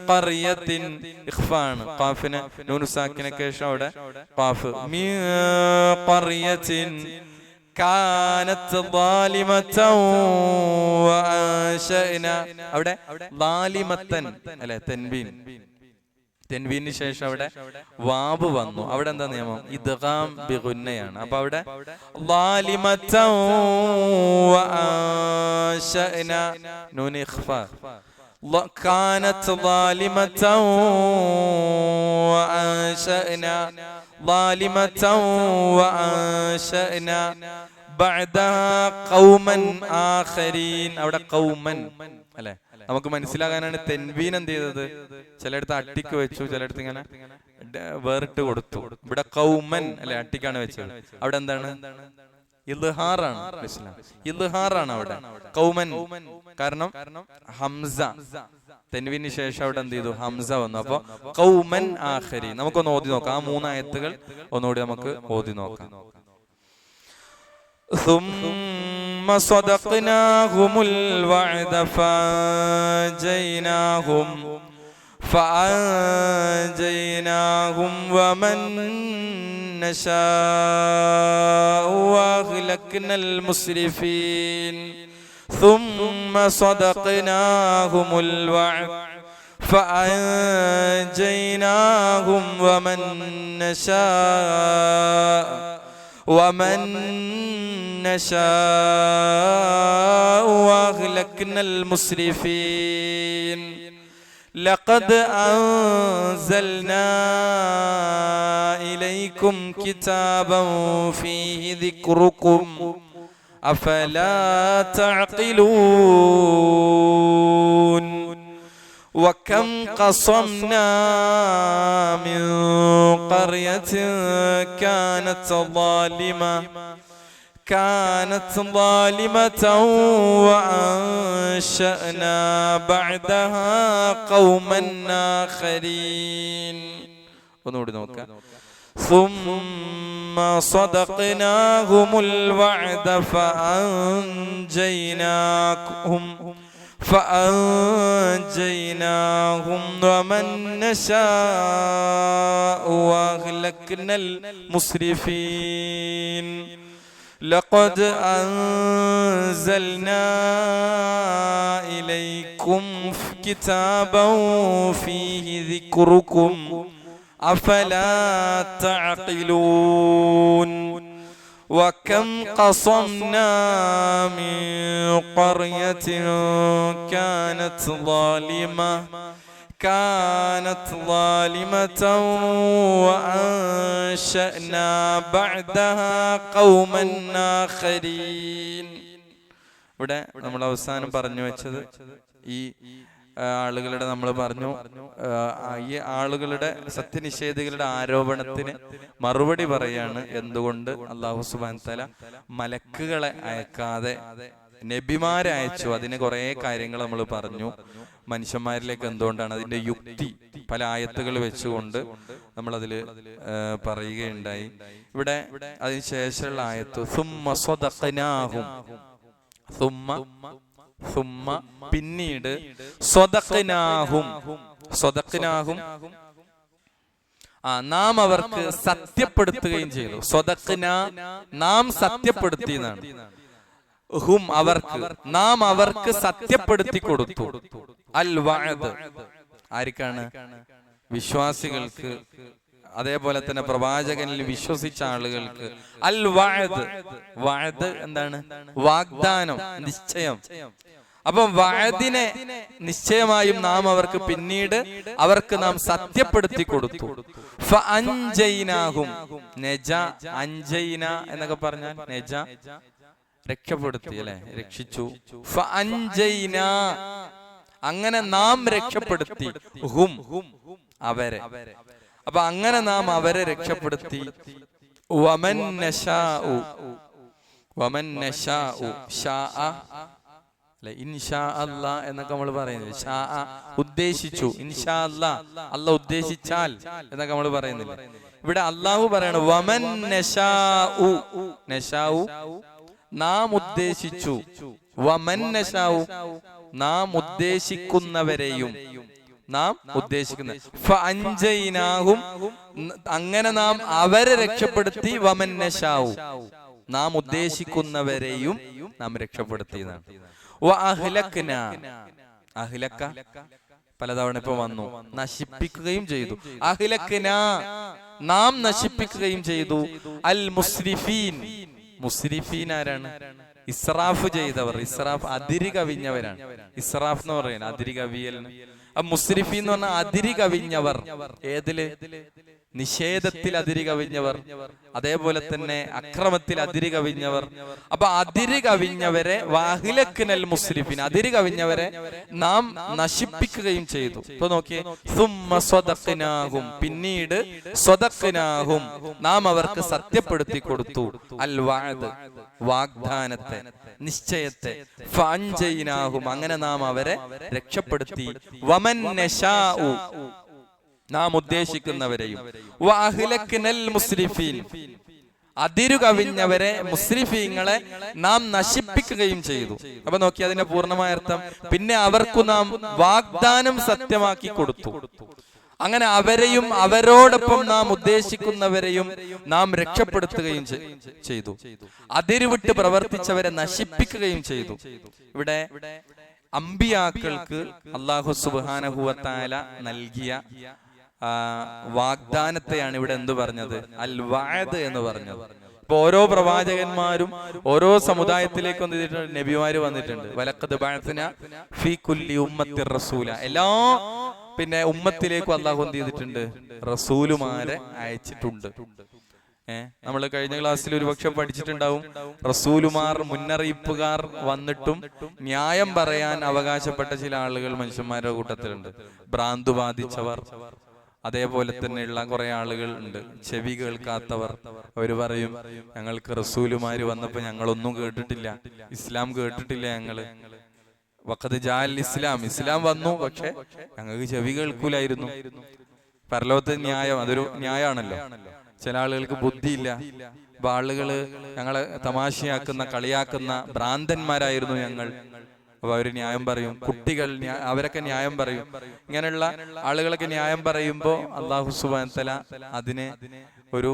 ഖർയത്തിൻ ഇഖ്ഫാണ്, ഖാഫിനെ നൂൻ സാക്കിനക്ക് ശേഷം അവിടെ ഖാഫ്. മിൻ ഖർയത്തിൻ കാനത് ളാലിമതൻ വഅൻശഅനാ. അവിടെ ളാലിമതൻ അല്ലെ, തെൻവീന് ശേഷം അവിടെ വാബ് വന്നു. അവിടെ എന്താ നിയമം? ഇദ്ഗാം ബിഗുന്നയാണ്. അപ്പൊ അവിടെ ളാലിമതൻ വഅൻശഅനാ നൂൻ ഇഖ്ഫാ. കാനത് ളാലിമതൻ വഅൻശഅനാ ളാലിമതൻ വഅൻശഅനാ ബഅദഹാ ഖൗമൻ ആഖരീൻ. അവിടെ ഖൗമൻ അല്ലെ, നമുക്ക് മനസ്സിലാകാനാണ് തെൻവീൻ എന്ത് ചെയ്തത്. ചിലയിടത്ത് അട്ടിക്ക് വെച്ചു, ചിലയിടത്ത് ഇങ്ങനെ വേറിട്ട് കൊടുത്തു. ഇവിടെ ഖൗമൻ അല്ലെ, അട്ടിക്കാണ് വെച്ചത്. അവിടെ എന്താണ്? ഇൽഹാറാണ്. ഇൽഹാറാണ് അവിടെ ഖൗമൻ. കാരണം ഹംസ, തെൻവീന് ശേഷം അവിടെ എന്ത് ചെയ്തു? ഹംസ വന്നു. അപ്പൊ ഖൗമൻ ആഖരീൻ. നമുക്കൊന്ന് ഓതി നോക്കാം. ആ 3 ആയത്തുകൾ ഒന്നുകൂടി നമുക്ക് ഓതി നോക്കാം. ثم صدقناهم الوعد فأنجيناهم ومن نشاء وأهلكنا المسرفين. ثم صدقناهم الوعد فأنجيناهم ومن نشاء وأهلكنا المسرفين. لقد أنزلنا إليكم كتابا فيه ذكركم أفلا تعقلون. وكم قصمنا من قرية كانت ظالمة وأنشأنا بعدها قوما آخرين. ഒന്നുകൂടി നോക്കാം. ثم صدقناهم الوعد فأنجيناهم ومن نشاء وأهلكنا المسرفين. لقد أنزلنا إليكم كتابا فيه ذكركم أفلا تعقلون. وكم قصمنا من قرية كانت ظالمة وأنشأنا بعدها قوما آخرين. ഇവിടെ നമ്മൾ അവസാനം പറഞ്ഞു വെച്ചത് ഈ ആളുകളുടെ, നമ്മൾ പറഞ്ഞു ഈ ആളുകളുടെ സത്യനിഷേധികളുടെ ആരോപണത്തിന് മറുപടി പറയാണ്. എന്തുകൊണ്ട് അല്ലാഹു സുബ്ഹാനഹു തആല മലക്കുകളെ അയക്കാതെ നബിമാരെ അയച്ചു? അതിന് കുറെ കാര്യങ്ങൾ നമ്മൾ പറഞ്ഞു. മനുഷ്യന്മാരിലേക്ക് എന്തുകൊണ്ടാണ്, അതിന്റെ യുക്തി പല ആയത്തുകൾ വെച്ചുകൊണ്ട് നമ്മൾ അതിൽ പറയുകയുണ്ടായി. ഇവിടെ അതിനുശേഷമുള്ള ആയത്ത് പിന്നീട് നാം അവർക്ക് സത്യപ്പെടുത്തുകയും ചെയ്തു. നാം സത്യപ്പെടുത്തി എന്നാണ്. ഹും അവർക്ക്, നാം അവർക്ക് സത്യപ്പെടുത്തി കൊടുത്തു. അൽ വഅദ് ആർക്കാണ്? വിശ്വാസികൾക്ക്, അതേപോലെ തന്നെ പ്രവാചകനിൽ വിശ്വസിച്ച ആളുകൾക്ക്. അൽ വഅദ്, വഅദ് എന്താണ്? വാഗ്ദാനം, നിശ്ചയം. അപ്പൊ വഅദിനെ നിശ്ചയമായും നാം അവർക്ക് പിന്നീട് നാം സത്യപ്പെടുത്തി കൊടുത്തു. ഫഅൻജൈനാഹും, അൻജൈന എന്നൊക്കെ പറഞ്ഞാൽ നജ രക്ഷപ്പെടുത്തി അല്ലെ, രക്ഷിച്ചു. ഫഅൻജൈന, അങ്ങനെ നാം രക്ഷപ്പെടുത്തി. ഹും അവരെ. അപ്പൊ അങ്ങനെ നാം അവരെ രക്ഷപ്പെടുത്തി. വമൻ നശാഉ, ശാഅ അല്ലെ, ഇൻഷാ അല്ലാ എന്നൊക്കെ നമ്മൾ പറയുന്നില്ല. ഷാ ഉദ്ദേശിച്ചു, ഇൻഷാ അല്ലാ അല്ല ഉദ്ദേശിച്ചാൽ എന്നൊക്കെ നമ്മൾ പറയുന്നില്ല. ഇവിടെ അള്ളാഹു പറയാണ് വമൻ നശാഉ, നശാഉ നാം ഉദ്ദേശിച്ചു, വമൻ നശാഉ നാം ഉദ്ദേശിക്കുന്നവരെയും, നാം ഉദ്ദേശിക്കുന്ന ഫഅൻജൈനാഹും അങ്ങനെ നാം അവരെ രക്ഷപ്പെടുത്തി, വമൻ നശാഉ നാം ഉദ്ദേശിക്കുന്നവരെയും നാം രക്ഷപ്പെടുത്തിയതാണ്. വഅഹ്ലക്നാ, അഹ്ലക പലതവണ ഇപ്പൊ വന്നു, നശിപ്പിക്കുകയും ചെയ്തു. അഹ്ലക്നാ നാം നശിപ്പിക്കുകയും ചെയ്തു. അൽ മുസ്രിഫീൻ, മുസ്രിഫീൻ ആരാണ്? ഇസ്രാഫ് ചെയ്തവർ, ഇസ്രാഫ് അതിരി കവിഞ്ഞവരാണ്. ഇസ്രാഫ് എന്ന് പറയുന്നത് അതിരി കവിയലിന്. മുസ്രിഫീൻ എന്ന് പറഞ്ഞാൽ അതിരി കവിഞ്ഞവർ. ഏതില്? നിഷേധത്തിൽ അതിരി കവിഞ്ഞവർ, അതേപോലെ തന്നെ അക്രമത്തിൽ അതിരി കവിഞ്ഞവർ. അപ്പൊ അതിരി കവിഞ്ഞവരെ വാഹിലക്കിനൽ മുസ്രിഫീൻ, അതിരി കവിഞ്ഞവരെ നാം നശിപ്പിക്കുകയും ചെയ്തു. ഇപ്പൊ നോക്കിയേ, സുമ്മ സ്വദഖ്നാഹും പിന്നീട് സ്വദഖ്നാഹും നാം അവർക്ക് സത്യപ്പെടുത്തി കൊടുത്തു. അൽ വഅദ് വാഗ്ദാനത്തെ, നിശ്ചയത്തെ. ഫഅൻജൈനാഹും അങ്ങനെ നാം അവരെ രക്ഷപ്പെടുത്തി. വമൻ നശാഉ നാം ഉദ്ദേശിക്കുന്നവരെയും. വഅഹ്ലക്നൽ മുസ്രിഫീൻ അതിരു കവിഞ്ഞവരെ, മുസ്രിഫീങ്ങളെ നാം നശിപ്പിക്കുകയും ചെയ്തു. അപ്പൊ നോക്കി അതിന്റെ പൂർണ്ണമായ അർത്ഥം, പിന്നെ അവർക്കു നാം വാഗ്ദാനം സത്യമാക്കി കൊടുത്തു. അങ്ങനെ അവരെയും അവരോടൊപ്പം നാം ഉദ്ദേശിക്കുന്നവരെയും നാം രക്ഷപ്പെടുത്തുകയും ചെയ്തു. അതിരുവിട്ട് പ്രവർത്തിച്ചവരെ നശിപ്പിക്കുകയും ചെയ്തു. ഇവിടെ അമ്പിയാക്കൾക്ക് അല്ലാഹു സുബ്ഹാനഹു വ തആല നൽകിയ വാഗ്ദാനത്തെയാണ് ഇവിടെ എന്ത് പറഞ്ഞത്? അൽ വഅദ് എന്ന് പറഞ്ഞത്. ഇപ്പൊ ഓരോ പ്രവാചകന്മാരും ഓരോ സമുദായത്തിലേക്ക് വന്നിട്ടുണ്ട്, നബിമാര് വന്നിട്ടുണ്ട്. വലഖദ് ബഅസ്നാ ഫീ കുല്ലി ഉമ്മത്തിർ റസൂല, എല്ലാ ഉമ്മത്തിലേക്കും അല്ലാഹു എന്ത് ചെയ്തിട്ടുണ്ട്? റസൂലുമാരെ അയച്ചിട്ടുണ്ട്. നമ്മൾ കഴിഞ്ഞ ക്ലാസ്സിൽ ഒരുപക്ഷെ പഠിച്ചിട്ടുണ്ടാവും, റസൂലുമാർ മുന്നറിയിപ്പുകാർ വന്നിട്ടും ന്യായം പറയാൻ അവകാശപ്പെട്ട ചില ആളുകൾ മനുഷ്യന്മാരുടെ കൂട്ടത്തിലുണ്ട്. ഭ്രാന്തു ബാധിച്ചവർ, അതേപോലെ തന്നെയുള്ള കുറെ ആളുകൾ ഉണ്ട്, ചെവി കേൾക്കാത്തവർ. അവര് പറയും, ഞങ്ങൾക്ക് റസൂലുമാര് വന്നപ്പോ ഞങ്ങളൊന്നും കേട്ടിട്ടില്ല, ഇസ്ലാം കേട്ടിട്ടില്ല, ഞങ്ങള് വഖദ് ജാഅൽ ഇസ്ലാം, ഇസ്ലാം വന്നു, പക്ഷെ ഞങ്ങൾക്ക് ചെവി കേൾക്കൂലായിരുന്നു. പരലോകത്തെ ന്യായം അതൊരു ന്യായമാണല്ലോ. ചില ആളുകൾക്ക് ബുദ്ധിയില്ല. അപ്പൊ ആളുകള് ഞങ്ങളെ തമാശയാക്കുന്ന, കളിയാക്കുന്ന ഭ്രാന്തന്മാരായിരുന്നു ഞങ്ങൾ. അപ്പൊ അവര് ന്യായം പറയും. കുട്ടികൾ അവരൊക്കെ ന്യായം പറയും. ഇങ്ങനെയുള്ള ആളുകളൊക്കെ ന്യായം പറയുമ്പോ അല്ലാഹു സുബ്ഹാനഹു വ തആല അതിന് ഒരു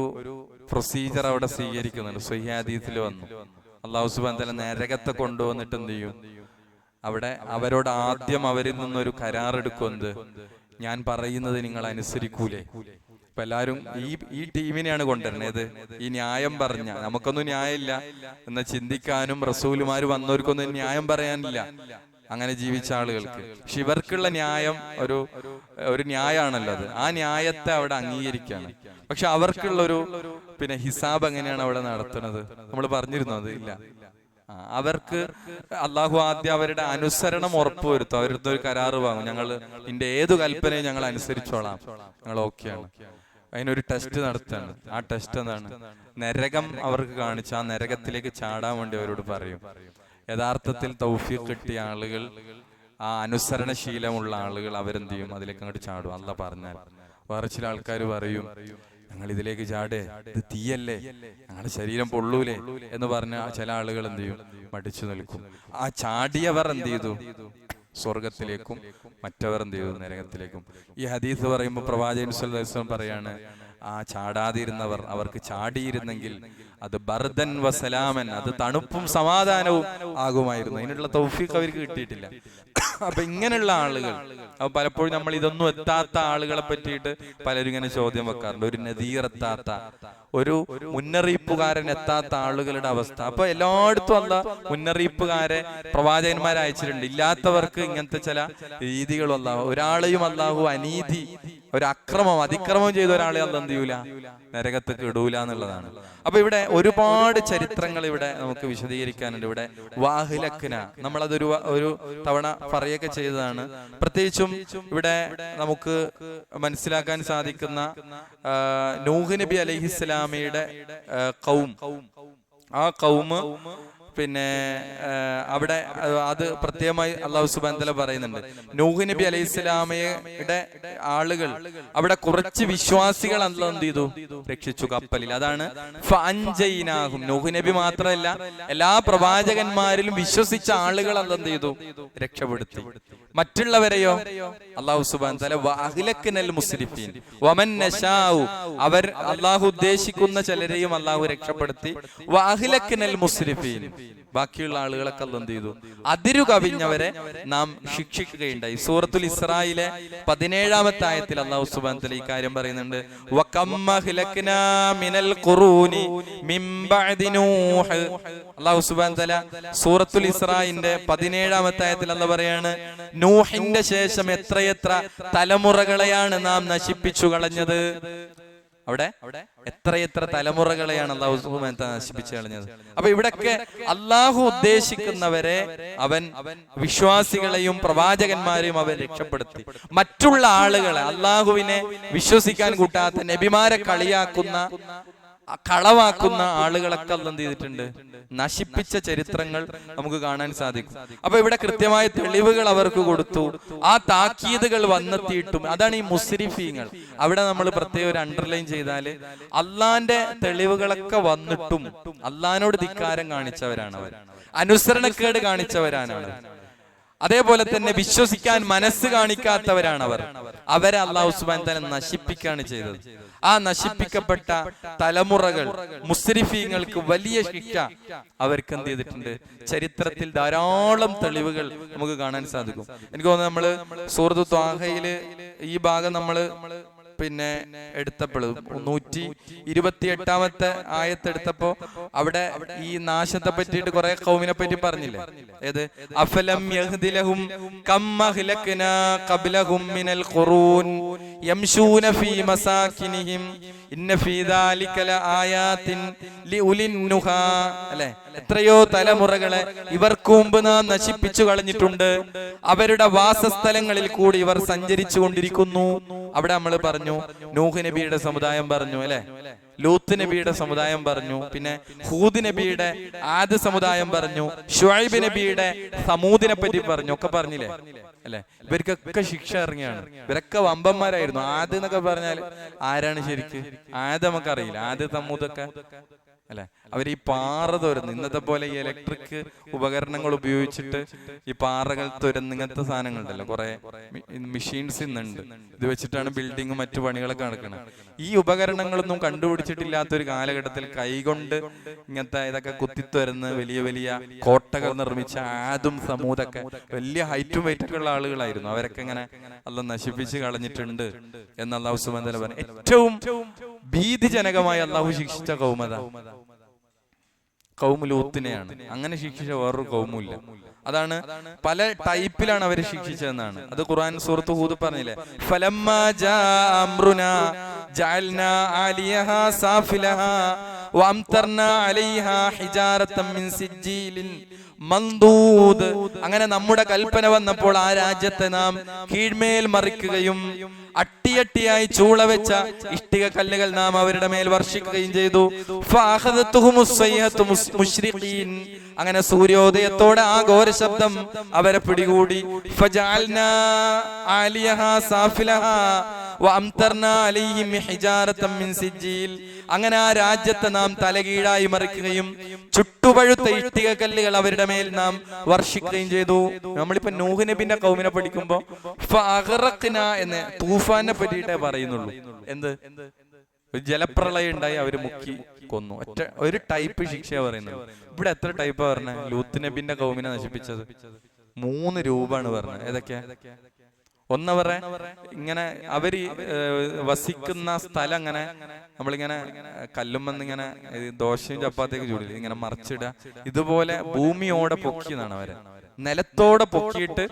പ്രൊസീജർ അവിടെ സ്വീകരിക്കുന്നുണ്ട്. സ്വഹീഹ് ഹദീസിൽ വന്നു, അല്ലാഹു സുബ്ഹാനഹു വ തആല നരകത്തെ കൊണ്ടുവന്നിട്ട് എന്ത് ചെയ്യും? അവിടെ അവരോട് ആദ്യം അവരിൽ നിന്നൊരു കരാറെടുക്കുന്നത്, ഞാൻ പറയുന്നത് നിങ്ങൾ അനുസരിക്കൂലേ? ഇപ്പൊ എല്ലാരും ഈ ടീമിനെയാണ് കൊണ്ടുവരുന്നത്. ഈ ന്യായം പറഞ്ഞ, നമുക്കൊന്നും ന്യായമില്ല എന്ന് ചിന്തിക്കാനും റസൂലുമാര് വന്നവർക്കൊന്നും ന്യായം പറയാനില്ല, അങ്ങനെ ജീവിച്ച ആളുകൾക്ക്. പക്ഷെ ഇവർക്കുള്ള ന്യായം ഒരു ന്യായമാണല്ലോ അത്. ആ ന്യായത്തെ അവിടെ അംഗീകരിക്കുകയാണ്. പക്ഷെ അവർക്കുള്ളൊരു ഹിസാബ് എങ്ങനെയാണ് അവിടെ നടത്തുന്നത്? നമ്മൾ പറഞ്ഞിരുന്നു അത് ഇല്ല. അവർക്ക് അള്ളാഹു ആദ്യം അവരുടെ അനുസരണം ഉറപ്പുവരുത്തും. അവരുടെ ഒരു കരാറ് വാങ്ങും, ഞങ്ങൾ ഇതിന്റെ ഏതു കൽപ്പനയും ഞങ്ങൾ അനുസരിച്ചോളാം, ഞങ്ങൾ ഓക്കെയാണ്. അതിനൊരു ടെസ്റ്റ് നടത്താണ്. ആ ടെസ്റ്റ് എന്താണ്? നരകം അവർക്ക് കാണിച്ച് ആ നരകത്തിലേക്ക് ചാടാൻ വേണ്ടി അവരോട് പറയും. യഥാർത്ഥത്തിൽ തൗഫീഖ് കിട്ടിയ ആളുകൾ, ആ അനുസരണശീലമുള്ള ആളുകൾ, അവരെന്ത് ചെയ്യും? അതിലേക്ക് അങ്ങോട്ട് ചാടും. അല്ലാഹ് പറഞ്ഞാൽ. വേറെ ചില ആൾക്കാർ പറയും, ഞങ്ങൾ ഇതിലേക്ക് ചാടേ, ഇത് തീയല്ലേ, ഞങ്ങളുടെ ശരീരം പൊള്ളൂലേ എന്ന് പറഞ്ഞ ചില ആളുകൾ എന്ത് ചെയ്യും? മടിച്ചു നിൽക്കും. ആ ചാടിയവർ എന്ത് ചെയ്തു? സ്വർഗത്തിലേക്കും മറ്റവർ എന്ത് ചെയ്തു? നരകത്തിലേക്കും. ഈ ഹദീസ് പറയുമ്പോൾ പ്രവാചകൻ സ്വല്ലല്ലാഹു അലൈഹി വസല്ലം പറയാണ്, ആ ചാടാതിരുന്നവർ, അവർക്ക് ചാടിയിരുന്നെങ്കിൽ അത് ബർദൻ വസലാമൻ, അത് തണുപ്പും സമാധാനവും ആകുമായിരുന്നു. അതിനുള്ള തൗഫീഖ് അവർക്ക് കിട്ടിയിട്ടില്ല. അപ്പൊ ഇങ്ങനെയുള്ള ആളുകൾ, അപ്പൊ പലപ്പോഴും നമ്മൾ ഇതൊന്നും എത്താത്ത ആളുകളെ പറ്റിയിട്ട് പലരും ഇങ്ങനെ ചോദ്യം വെക്കാറുണ്ട്. ഒരു നദീർ എത്താത്ത, ഒരു മുന്നറിയിപ്പുകാരൻ എത്താത്ത ആളുകളുടെ അവസ്ഥ. അപ്പൊ എല്ലായിടത്തും അല്ലാ മുന്നറിയിപ്പുകാരെ പ്രവാചകന്മാരെ അയച്ചിട്ടുണ്ട്. ഇല്ലാത്തവർക്ക് ഇങ്ങനത്തെ ചില രീതികളും അല്ലാഹു, ഒരാളെയും അല്ലാഹു അനീതി, ഒരു അതിക്രമം ചെയ്ത ഒരാളെ അല്ലാഹു എന്ത് ചെയ്യൂല? നരകത്തേക്ക് ഇടൂല എന്നുള്ളതാണ്. അപ്പൊ ഇവിടെ ഒരുപാട് ചരിത്രങ്ങൾ ഇവിടെ നമുക്ക് വിശദീകരിക്കാനുണ്ട്. ഇവിടെ വാഹിലക്ന നമ്മളതൊരു തവണ പറയുകയൊക്കെ ചെയ്തതാണ്. പ്രത്യേകിച്ചും ഇവിടെ നമുക്ക് മനസ്സിലാക്കാൻ സാധിക്കുന്ന നൂഹ് നബി അലൈഹിസ്സലാമയുടെ ഖൗം, ആ ഖൗം പിന്നെ അവിടെ അത് പ്രത്യേകമായി അല്ലാഹു സുബ്ഹാനഹു വ തആല പറയുന്നുണ്ട്. നൂഹ് നബി അലൈഹി സ്വലാമയുടെ ആളുകൾ അവിടെ കുറച്ച് വിശ്വാസികൾ അല്ലാഹു എന്ത് ചെയ്തു? രക്ഷിച്ചു കപ്പലിൽ. അതാണ് ഫഅൻജൈനാഹും. നൂഹ് നബി മാത്രമല്ല, എല്ലാ പ്രവാചകന്മാരിലും വിശ്വസിച്ച ആളുകൾ അല്ലാഹു എന്ത് ചെയ്തു? രക്ഷപ്പെടുത്തി. മറ്റുള്ളവരെയോ അല്ലാഹു സുബ്ഹാനഹു വ തആല വഅഹ്ലക്നൽ മുസ്രിഫീൻ വമൻ നശാഉ, അവർ അല്ലാഹു ഉദ്ദേശിക്കുന്ന ചിലരെയും അല്ലാഹു രക്ഷപ്പെടുത്തി. വഅഹ്ലക്നൽ മുസ്രിഫീൻ, ബാക്കിയുള്ള ആളുകളൊക്കെ അല്ലാഹു എന്ത് ചെയ്തു? അതിരു കവിഞ്ഞവരെ നാം ശിക്ഷിക്കുകയുണ്ടായി. സൂറത്തുൽ ഇസ്രായിലെ 17-ാമത്തെ ആയത്തിൽ അല്ലാഹു സുബ്ഹാനഹു വ തആല ഈ കാര്യം പറയുന്നുണ്ട്. വകമ്മഹ്ലക്നാ മിനൽ ഖുറൂനി മിൻ ബഅദി നൂഹ്. അല്ലാഹു സുബ്ഹാനഹു വ തആല സൂറത്തുൽ ഇസ്രായിന്റെ 17-ാമത്തെ ആയത്തിൽ അല്ലാഹു പറയാണ്, നൂഹിന്റെ ശേഷം എത്രയെത്ര തലമുറകളെയാണ് നാം നശിപ്പിച്ചു കളഞ്ഞത്. അവിടെ എത്രയെത്ര തലമുറകളെയാണ് അല്ലാഹു സുബ്ഹാനഹു വ തആല നശിപ്പിച്ചു കളഞ്ഞത്. അപ്പൊ ഇവിടൊക്കെ അല്ലാഹു ഉദ്ദേശിക്കുന്നവരെ അവൻ വിശ്വാസികളെയും പ്രവാചകന്മാരെയും അവൻ രക്ഷപ്പെടുത്തി. മറ്റുള്ള ആളുകളെ, അല്ലാഹുവിനെ വിശ്വസിക്കാൻ കൂട്ടാത്ത നബിമാരെ കളിയാക്കുന്ന, കളവാക്കുന്ന ആളുകളൊക്കെ അല്ലാഹു എന്ത് ചെയ്തിട്ടുണ്ട്? നശിപ്പിച്ച ചരിത്രങ്ങൾ നമുക്ക് കാണാൻ സാധിക്കും. അപ്പൊ ഇവിടെ കൃത്യമായ തെളിവുകൾ അവർക്ക് കൊടുത്തു. ആ താക്കീതുകൾ വന്നെത്തിയിട്ടും, അതാണ് ഈ മുസ്രിഫീങ്ങൾ. അവിടെ നമ്മൾ പ്രത്യേകം ഒരു അണ്ടർലൈൻ ചെയ്താല്, അള്ളാന്റെ തെളിവുകളൊക്കെ വന്നിട്ടും അള്ളാനോട് ധിക്കാരം കാണിച്ചവരാണ് അവർ, അനുസരണക്കേട് കാണിച്ചവരാണ് അവർ. അതേപോലെ തന്നെ വിശ്വസിക്കാൻ മനസ്സ് കാണിക്കാത്തവരാണ് അവർ. അവരെ അല്ലാഹു സുബ്ഹാനഹു വ തആല നശിപ്പിക്കുകയാണ് ചെയ്തത്. ആ നശിപ്പിക്കപ്പെട്ട തലമുറകൾ, മുസ്രിഫീങ്ങൾക്ക് വലിയ ശിക്ഷ അവർക്ക് എന്ത് ചെയ്തിട്ടുണ്ട്? ചരിത്രത്തിൽ ധാരാളം തെളിവുകൾ നമുക്ക് കാണാൻ സാധിക്കും. എനിക്ക് തോന്നുന്നു നമ്മള് സൂറത്തു ത്വാഹയില് ഈ ഭാഗം നമ്മള് പിന്നെ എടുത്തപ്പോൾ 128-ാമത്തെ ആയത്തെടുത്തപ്പോ അവിടെ ഈ നാശത്തെ പറ്റിയിട്ട് കുറെ ഖൗമിനെ പറ്റി പറഞ്ഞില്ലേ? ഏത്? അഫലം യഹ്ദിലഹും കമ്മഹ്ലക്നാ ഖബ്ലഹും മിനൽ ഖുറൂൻ യംശൂന ഫീ മസാകിനിഹിം ഇന്ന ഫീ ദാലിക ലആയാതിൻ ലിഉലിൻ നുഹാ. അല്ലേ? എത്രയോ തലമുറകളെ ഇവർക്ക് മുമ്പ് നാം നശിപ്പിച്ചു കളഞ്ഞിട്ടുണ്ട്. അവരുടെ വാസസ്ഥലങ്ങളിൽ കൂടി ഇവർ സഞ്ചരിച്ചു കൊണ്ടിരിക്കുന്നു. അവിടെ നമ്മൾ പറഞ്ഞു, നൂഹ് നബിയുടെ സമുദായം പറഞ്ഞു, അല്ലെ? ലൂത്ത് നബിയുടെ സമുദായം പറഞ്ഞു, പിന്നെ ഹൂദ് നബിയുടെ ആദ് സമുദായം പറഞ്ഞു, ശുഐബ് നബിയുടെ സമൂദിനെ പറ്റി പറഞ്ഞു, ഒക്കെ പറഞ്ഞില്ലേ? അല്ലെ? ഇവർക്കൊക്കെ ശിക്ഷ ഇറങ്ങിയാണ്. ഇവരൊക്കെ വമ്പന്മാരായിരുന്നു. ആദ് എന്നൊക്കെ പറഞ്ഞാൽ ആരാണ് ശരിക്ക്? ആദ് നമുക്കറിയില്ല. ആദ് സമൂദൊക്കെ അല്ലെ? അവർ ഈ പാറ തുരന്ന്, ഇന്നത്തെ പോലെ ഈ ഇലക്ട്രിക് ഉപകരണങ്ങൾ ഉപയോഗിച്ചിട്ട് ഈ പാറകൾ തുരന്ന്, ഇങ്ങനത്തെ സാധനങ്ങളുണ്ടല്ലോ, കുറെ മെഷീൻസ് ഇന്നുണ്ട്. ഇത് വെച്ചിട്ടാണ് ബിൽഡിങ്ങും മറ്റു പണികളൊക്കെ നടക്കുന്നത്. ഈ ഉപകരണങ്ങളൊന്നും കണ്ടുപിടിച്ചിട്ടില്ലാത്തൊരു കാലഘട്ടത്തിൽ കൈകൊണ്ട് ഇങ്ങനത്തെ ഇതൊക്കെ കുത്തിത്തുരന്ന് വലിയ വലിയ കോട്ടകൾ നിർമ്മിച്ച ആദും സമൂദൊക്കെ വലിയ ഹൈറ്റും വെയിറ്റൊക്കെ ഉള്ള ആളുകളായിരുന്നു. അവരൊക്കെ ഇങ്ങനെ അല്ലാഹു നശിപ്പിച്ച് കളഞ്ഞിട്ടുണ്ട് എന്ന് അല്ലാഹു സുബ്ഹാനഹു വ തആല പറഞ്ഞു. ഏറ്റവും ഭീതിജനകമായി അല്ലാഹു ശിക്ഷിച്ച ഖൗമത ഖൗമു ലൂത്തിനെയാണ്. അങ്ങനെ ശിക്ഷിച്ച വേറൊരു ഖൗമുമില്ല. അതാണ് പല ടൈപ്പിലാണ് അവരെ ശിക്ഷിച്ചതെന്നാണ്. അത് ഖുർആൻ സൂറത്ത് ഹൂദ് പറഞ്ഞില്ലേ? ഫലമ്മാ ജാ അംറുനാ ജഅൽനാ ആലിയഹാ സാഫിലഹാ വഅംതർനാ അലൈഹാ ഹിജാറതൻ മിൻ സിജ്ജീലിൻ മന്ദൂദ്. അങ്ങനെ നമ്മുടെ കൽപ്പന വന്നപ്പോൾ ആ രാജ്യത്തെ നാം കീഴ്മേൽ മറിക്കുകയും അട്ടിയട്ടിയായി ചൂള വെച്ച ഇഷ്ടിക കല്ലുകൾ നാം അവരുടെ മേൽ വർഷിക്കുകയും ചെയ്തു. അങ്ങനെ സൂര്യോദയത്തോടെ ആ ഘോര ശബ്ദം അവരെ പിടികൂടി. അങ്ങനെ ആ രാജ്യത്തെ നാം തലകീഴായി മറിക്കുകയും ചുട്ടുപഴുത്ത ഇഷ്ടിക കല്ലുകൾ അവരുടെ മേൽ നാം വർഷിക്കുകയും ചെയ്തു. നമ്മളിപ്പോ നൂഹ് നബിന്റെ ഖൗമിനെ പഠിക്കുമ്പോ എന്ന് തൂഫാനെ പറ്റിയിട്ടേ പറയുന്നുള്ളൂ. എന്ത്? ജലപ്രളയം ഉണ്ടായി, അവര് മുക്കി കൊന്നു. ഒരു ടൈപ്പ് ശിക്ഷ പറയുന്നത്. ഇവിടെ എത്ര ടൈപ്പാ പറഞ്ഞത്? ലൂത്ത് നബിന്റെ ഖൗമിനെ നശിപ്പിച്ചത് 3 രൂപമാണ് പറഞ്ഞത്. ഏതൊക്കെയാ? ഒന്നവരെ ഇങ്ങനെ അവര് വസിക്കുന്ന സ്ഥലം അങ്ങനെ നമ്മളിങ്ങനെ കല്ലുമെന്നിങ്ങനെ ദോശയും ചപ്പാത്തിയൊക്കെ ചൂടില്ല, ഇങ്ങനെ മറിച്ചിടുക. ഇതുപോലെ ഭൂമിയോടെ പൊക്കിയതാണ് അവരെ. നിലത്തോടെ പൊക്കിയിട്ട്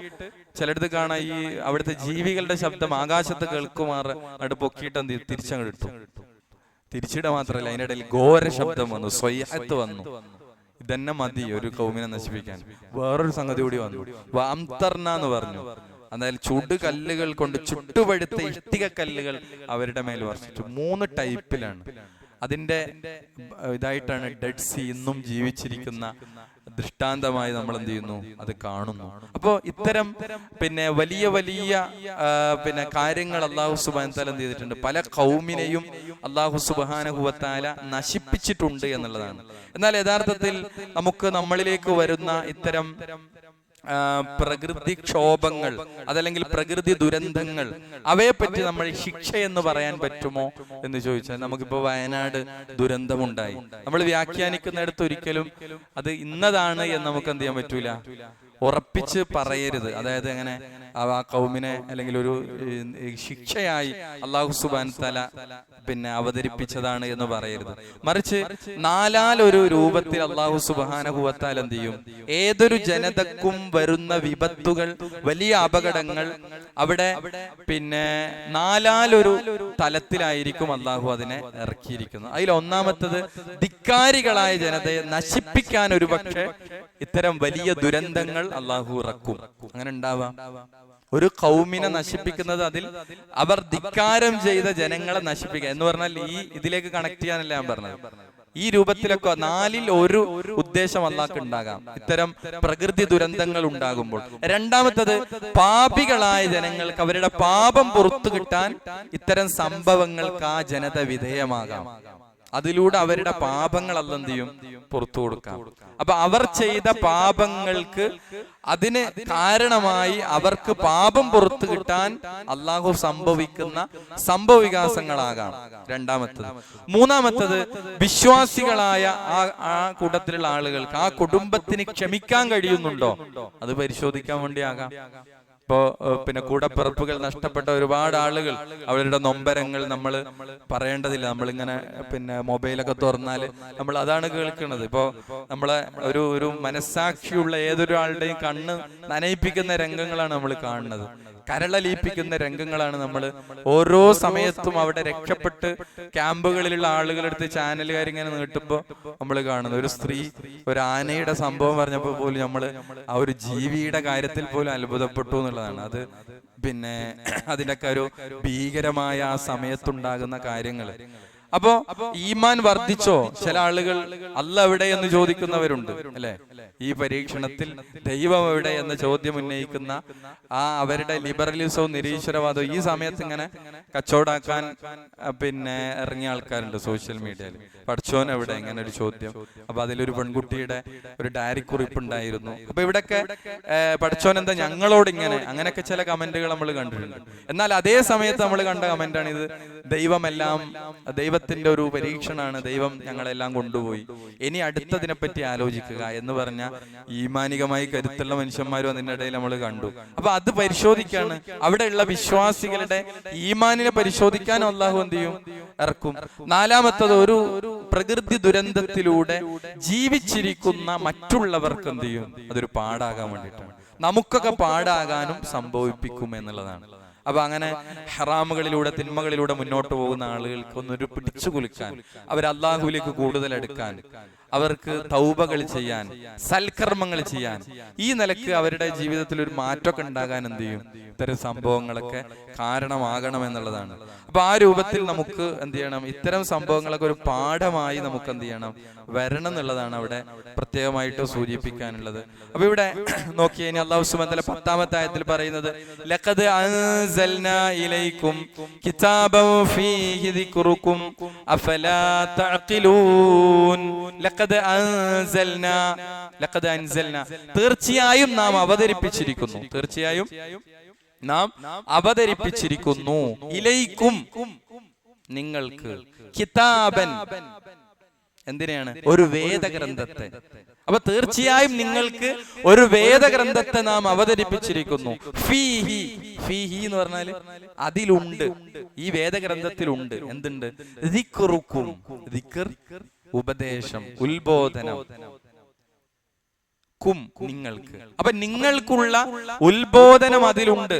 ചിലടത്ത് കാണാം ഈ അവിടുത്തെ ജീവികളുടെ ശബ്ദം ആകാശത്ത് കേൾക്കുമാറ് അവിടെ പൊക്കിയിട്ട് എന്ത് തിരിച്ചങ്ങോട്ട് ഇട്ടു. തിരിച്ചിട മാത്രല്ല, അതിന്റെ ഇടയിൽ ഘോര ശബ്ദം വന്നു, സ്വയ്യത്ത് വന്നു. ഇതന്നെ മതി ഒരു ഖൗമിനെ നശിപ്പിക്കാൻ. വേറൊരു സംഗതി കൂടി വന്നു, വാംതർന എന്ന് പറഞ്ഞു. അതായത് ചുടുകല്ലുകൾ കൊണ്ട് ചുട്ടുപഴുത്ത ഇഷ്ടിക കല്ലുകൾ അവരുടെ മേൽ വർഷിച്ചു. 3 ടൈപ്പിലാണ്. അതിന്റെ ഇതായിട്ടാണ് ഡെഡ് സീ ഇന്നും ജീവിച്ചിരിക്കുന്ന ദൃഷ്ടാന്തമായി നമ്മൾ എന്ത് ചെയ്യുന്നു, അത് കാണുന്നു. അപ്പോ ഇത്തരം വലിയ വലിയ കാര്യങ്ങൾ അല്ലാഹു സുബ്ഹാനഹു വ തആല എന്ത് ചെയ്തിട്ടുണ്ട്, പല ഖൗമിനെയും അല്ലാഹു സുബ്ഹാനഹു വ തആല നശിപ്പിച്ചിട്ടുണ്ട് എന്നുള്ളതാണ്. എന്നാൽ യഥാർത്ഥത്തിൽ നമുക്ക് നമ്മളിലേക്ക് വരുന്ന ഇത്തരം പ്രകൃതി ക്ഷോഭങ്ങൾ, അതല്ലെങ്കിൽ പ്രകൃതി ദുരന്തങ്ങൾ, അവയെപ്പറ്റി നമ്മൾ ശിക്ഷ എന്ന് പറയാൻ പറ്റുമോ എന്ന് ചോദിച്ചാൽ, നമുക്കിപ്പോ വയനാട് ദുരന്തമുണ്ടായി, നമ്മൾ വ്യാഖ്യാനിക്കുന്നിടത്ത് ഒരിക്കലും അത് ഇന്നതാണ് എന്ന് നമുക്ക് എന്ത് ചെയ്യാൻ പറ്റൂല, ഉറപ്പിച്ച് പറയരുത്. അതായത് എങ്ങനെ ആ ഖൗമിനെ അല്ലെങ്കിൽ ഒരു ശിക്ഷയായി അല്ലാഹു സുബ്ഹാനഹു വ തആല അവതരിപ്പിച്ചതാണ് എന്ന് പറയരുത്. മറിച്ച് നാലാലൊരു രൂപത്തിൽ അല്ലാഹു സുബ്ഹാനഹു വ തആല എന്ത് ചെയ്യും, ഏതൊരു ജനതക്കും വരുന്ന വിപത്തുകൾ, വലിയ അപകടങ്ങൾ അവിടെ നാലാലൊരു തലത്തിലായിരിക്കും അല്ലാഹു അതിനെ ഇറക്കിയിരിക്കുന്നത്. അതിൽ ഒന്നാമത്തത് ധിക്കാരികളായ ജനതയെ നശിപ്പിക്കാൻ ഒരുപക്ഷെ ഇത്തരം വലിയ ദുരന്തങ്ങൾ അല്ലാഹു ഇറക്കും. അങ്ങനെ ഉണ്ടാവാം. ഒരു ഖൗമിനെ നശിപ്പിക്കുന്നത് അതിൽ അവർ ധിക്കാരം ചെയ്ത ജനങ്ങളെ നശിപ്പിക്കുക എന്ന് പറഞ്ഞാൽ ഇതിലേക്ക് കണക്ട് ചെയ്യാനല്ല ഞാൻ പറഞ്ഞത്. ഈ രൂപത്തിലൊക്കെ നാലിൽ ഒരു ഉദ്ദേശം അല്ലാഹ്ക്ക് ഉണ്ടാകാം ഇത്തരം പ്രകൃതി ദുരന്തങ്ങൾ ഉണ്ടാകുമ്പോൾ. രണ്ടാമത്തത്, പാപികളായ ജനങ്ങൾക്ക് അവരുടെ പാപം പുറത്തു കിട്ടാൻ ഇത്തരം സംഭവങ്ങൾക്ക് ആ ജനത വിധേയമാകാം. അതിലൂടെ അവരുടെ പാപങ്ങൾ അല്ലാഹ് എന്ത് ചെയ്യും, പുറത്തു കൊടുക്കാം. അപ്പൊ അവർ ചെയ്ത പാപങ്ങൾക്ക് അതിന് കാരണമായി അവർക്ക് പാപം പുറത്തു കിട്ടാൻ അല്ലാഹു സംഭവിക്കുന്ന സംഭവവികാസങ്ങളാകാം രണ്ടാമത്തത്. മൂന്നാമത്തത്, വിശ്വാസികളായ ആ കൂട്ടത്തിലുള്ള ആളുകൾക്ക്, ആ കുടുംബത്തിന് ക്ഷമിക്കാൻ കഴിയുന്നുണ്ടോ, അത് പരിശോധിക്കാൻ വേണ്ടിയാകാം. ഇപ്പോ കൂടപ്പിറപ്പുകൾ നഷ്ടപ്പെട്ട ഒരുപാട് ആളുകൾ, അവരുടെ നൊമ്പരങ്ങൾ നമ്മൾ പറയേണ്ടതില്ല. നമ്മളിങ്ങനെ മൊബൈലൊക്കെ തുറന്നാല് നമ്മൾ അതാണ് കേൾക്കുന്നത്. ഇപ്പോ നമ്മളെ ഒരു മനസ്സാക്ഷിയുള്ള ഏതൊരാളുടെയും കണ്ണ് നനയിപ്പിക്കുന്ന രംഗങ്ങളാണ് നമ്മൾ കാണുന്നത്. കരളലിയിപ്പിക്കുന്ന രംഗങ്ങളാണ് നമ്മൾ ഓരോ സമയത്തും അവിടെ രക്ഷപ്പെട്ട് ക്യാമ്പുകളിലുള്ള ആളുകളെടുത്ത് ചാനലുകാരിങ്ങനെ നീട്ടുമ്പോൾ നമ്മൾ കാണുന്നത്. ഒരു സ്ത്രീ ഒരു ആനയുടെ സംഭവം പറഞ്ഞപ്പോൾ പോലും നമ്മൾ ആ ഒരു ജീവിയുടെ കാര്യത്തിൽ പോലും അത്ഭുതപ്പെട്ടു എന്നുള്ളതാണ്. അത് അതിനൊക്കെ ഒരു ഭീകരമായ ആ സമയത്തുണ്ടാകുന്ന കാര്യങ്ങൾ. അപ്പോ ഈമാൻ വർദ്ധിച്ചോ? ചില ആളുകൾ അല്ലാഹ് എവിടെ എന്ന് ചോദിക്കുന്നവരുണ്ട്, അല്ലെ? ഈ പരീക്ഷണത്തിൽ ദൈവം എവിടെ എന്ന ചോദ്യം ഉന്നയിക്കുന്ന അവരുടെ ലിബറലിസവും നിരീശ്വരവാദവും ഈ സമയത്ത് ഇങ്ങനെ കച്ചവടാക്കാൻ ഇറങ്ങിയ ആൾക്കാരുണ്ട് സോഷ്യൽ മീഡിയയിൽ. പഠിച്ചോൻ എവിടെ, ഇങ്ങനെ ഒരു ചോദ്യം. അപ്പൊ അതിലൊരു പെൺകുട്ടിയുടെ ഒരു ഡയറി കുറിപ്പ് ഉണ്ടായിരുന്നു. അപ്പൊ ഇവിടൊക്കെ പഠിച്ചോൻ എന്താ ഞങ്ങളോട് ഇങ്ങനെ, അങ്ങനെയൊക്കെ ചില കമന്റുകൾ നമ്മൾ കണ്ടിട്ടുണ്ട്. എന്നാൽ അതേ സമയത്ത് നമ്മൾ കണ്ട കമന്റാണ് ഇത്, ദൈവമെല്ലാം ദൈവത്തിന്റെ ഒരു പരീക്ഷണാണ്, ദൈവം ഞങ്ങളെല്ലാം കൊണ്ടുപോയി, ഇനി അടുത്തതിനെ പറ്റി ആലോചിക്കുക എന്ന് പറഞ്ഞ ഈമാനികമായി കരുത്തുള്ള മനുഷ്യന്മാരും അതിന്റെ ഇടയിൽ നമ്മൾ കണ്ടു. അപ്പൊ അത് പരിശോധിക്കാണ്, അവിടെയുള്ള വിശ്വാസികളുടെ ഈമാനിനെ പരിശോധിക്കാനും അല്ലാഹു എന്ത് ചെയ്യും, ഇറക്കും. നാലാമത്തത്, ഒരു പ്രകൃതി ദുരന്തത്തിലൂടെ ജീവിച്ചിരിക്കുന്ന മറ്റുള്ളവർക്ക് എന്ത് ചെയ്യും, അതൊരു പാടാകാൻ വേണ്ടിയിട്ടാണ്. നമുക്കൊക്കെ പാടാകാനും സംഭവിപ്പിക്കും എന്നുള്ളതാണ്. അപ്പൊ അങ്ങനെ ഹറാമുകളിലൂടെ, തിന്മകളിലൂടെ മുന്നോട്ട് പോകുന്ന ആളുകൾക്ക് ഒന്നൊരു പിടിച്ചു കുലുക്കാൻ, അവർ അല്ലാഹുവിലേക്ക് കൂടുതൽ അടുക്കാൻ, അവർക്ക് തൗബകൾ ചെയ്യാൻ, സൽക്കർമ്മങ്ങൾ ചെയ്യാൻ, ഈ നിലക്ക് അവരുടെ ജീവിതത്തിൽ ഒരു മാറ്റമൊക്കെ ഉണ്ടാകാൻ എന്ത് ചെയ്യും, ഇത്തരം സംഭവങ്ങളൊക്കെ കാരണമാകണം എന്നുള്ളതാണ്. അപ്പൊ ആ രൂപത്തിൽ നമുക്ക് എന്ത് ചെയ്യണം, ഇത്തരം സംഭവങ്ങളൊക്കെ ഒരു പാഠമായി നമുക്ക് എന്ത് ചെയ്യണം, വരണം എന്നുള്ളതാണ് അവിടെ പ്രത്യേകമായിട്ട് സൂചിപ്പിക്കാനുള്ളത്. അപ്പൊ ഇവിടെ നോക്കിയ അല്ലാഹു സുബ്ഹാനഹു വ തആല 10-ാമത്തെ ആയത്തിൽ പറയുന്നത്, ലഖദ് അൻസൽനാ ഇലൈക്കും കിതാബൻ ഫീഹി ദിക്റുക്കും അഫലാ തഅഖിലൂൻ. ലഖദ് അൻസൽനാ, തീർച്ചയായും നാം അവതരിപ്പിച്ചിരിക്കുന്നു, തീർച്ചയായും നാം അവതരിപ്പിച്ചിരിക്കുന്നു, ഇലൈക്കും നിങ്ങൾക്ക്, കിതാബൻ എന്തിനാണ്, ഒരു വേദഗ്രന്ഥത്തെ. അപ്പൊ തീർച്ചയായും നിങ്ങൾക്ക് ഒരു വേദഗ്രന്ഥത്തെ നാം അവതരിപ്പിച്ചിരിക്കുന്നു. ഫീഹി, ഫീഹി എന്ന് പറഞ്ഞാല് അതിലുണ്ട്, ഈ വേദഗ്രന്ഥത്തിലുണ്ട് എന്തുണ്ട്, ദിക്റുക്കും, ദിക്ർ ഉപദേശം, ഉത്ബോധനം, ക്കും നിങ്ങൾക്ക്, അപ്പൊ നിങ്ങൾക്കുള്ള ഉത്ബോധനം അതിലുണ്ട്.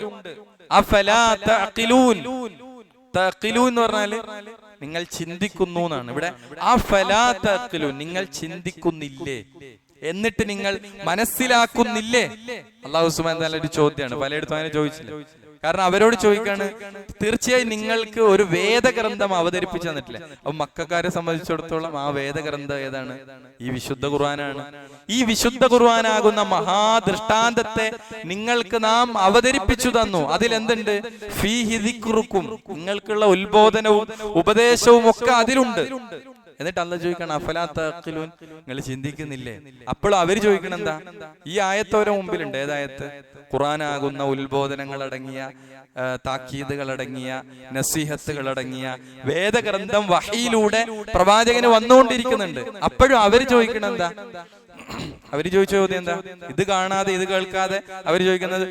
അഫലാ തഅഖിലൂൻ, തഅഖിലൂൻ എന്ന് പറഞ്ഞാല് നിങ്ങൾ ചിന്തിക്കുന്നു എന്നാണ്. ഇവിടെ അഫലാ തഅഖിലൂൻ, നിങ്ങൾ ചിന്തിക്കുന്നില്ലേ, എന്നിട്ട് നിങ്ങൾ മനസ്സിലാക്കുന്നില്ലേ? അല്ലാഹു സുബ്ഹാനഹു വ തആല ഒരു ചോദ്യമാണ്, പലയിടത്തും അങ്ങനെ ചോദിച്ചില്ല. കാരണം അവരോട് ചോദിക്കാണ്, തീർച്ചയായും നിങ്ങൾക്ക് ഒരു വേദഗ്രന്ഥം അവതരിപ്പിച്ചു തന്നിട്ടില്ല. അപ്പൊ മക്കക്കാരെ സംബന്ധിച്ചിടത്തോളം ആ വേദഗ്രന്ഥം ഏതാണ്? ഈ വിശുദ്ധ ഖുർആനാണ്. ഈ വിശുദ്ധ ഖുർആനാകുന്ന മഹാദൃഷ്ടാന്തത്തെ നിങ്ങൾക്ക് നാം അവതരിപ്പിച്ചു തന്നു. അതിലെന്തുണ്ട്? ഫീഹി ദിക്റുക്കും, നിങ്ങൾക്കുള്ള ഉത്ബോധനവും ഉപദേശവും ഒക്കെ അതിലുണ്ട്. എന്നിട്ട് അല്ലാഹു ചോദിക്കണം, അഫലാ തഅഖിലൂൻ, നിങ്ങൾ ചിന്തിക്കുന്നില്ലേ? അപ്പോൾ അവർ ചോദിക്കണം എന്താ? ഈ ആയത്തോരെ മുമ്പിലുണ്ട്. ഏതായത്ത്? ഖുർആനാകുന്ന ഉത്ബോധനങ്ങൾ അടങ്ങിയ, താക്കീതുകൾ അടങ്ങിയ, നസീഹത്തുകൾ അടങ്ങിയ വേദഗ്രന്ഥം വഹിയിലൂടെ പ്രവാചകന് വന്നുകൊണ്ടിരിക്കുന്നുണ്ട്. അപ്പോഴും അവർ ചോദിക്കണം എന്താ? അവര് ചോദിച്ച ചോദ്യം എന്താ? ഇത് കാണാതെ, ഇത് കേൾക്കാതെ അവർ ചോദിക്കുന്നത്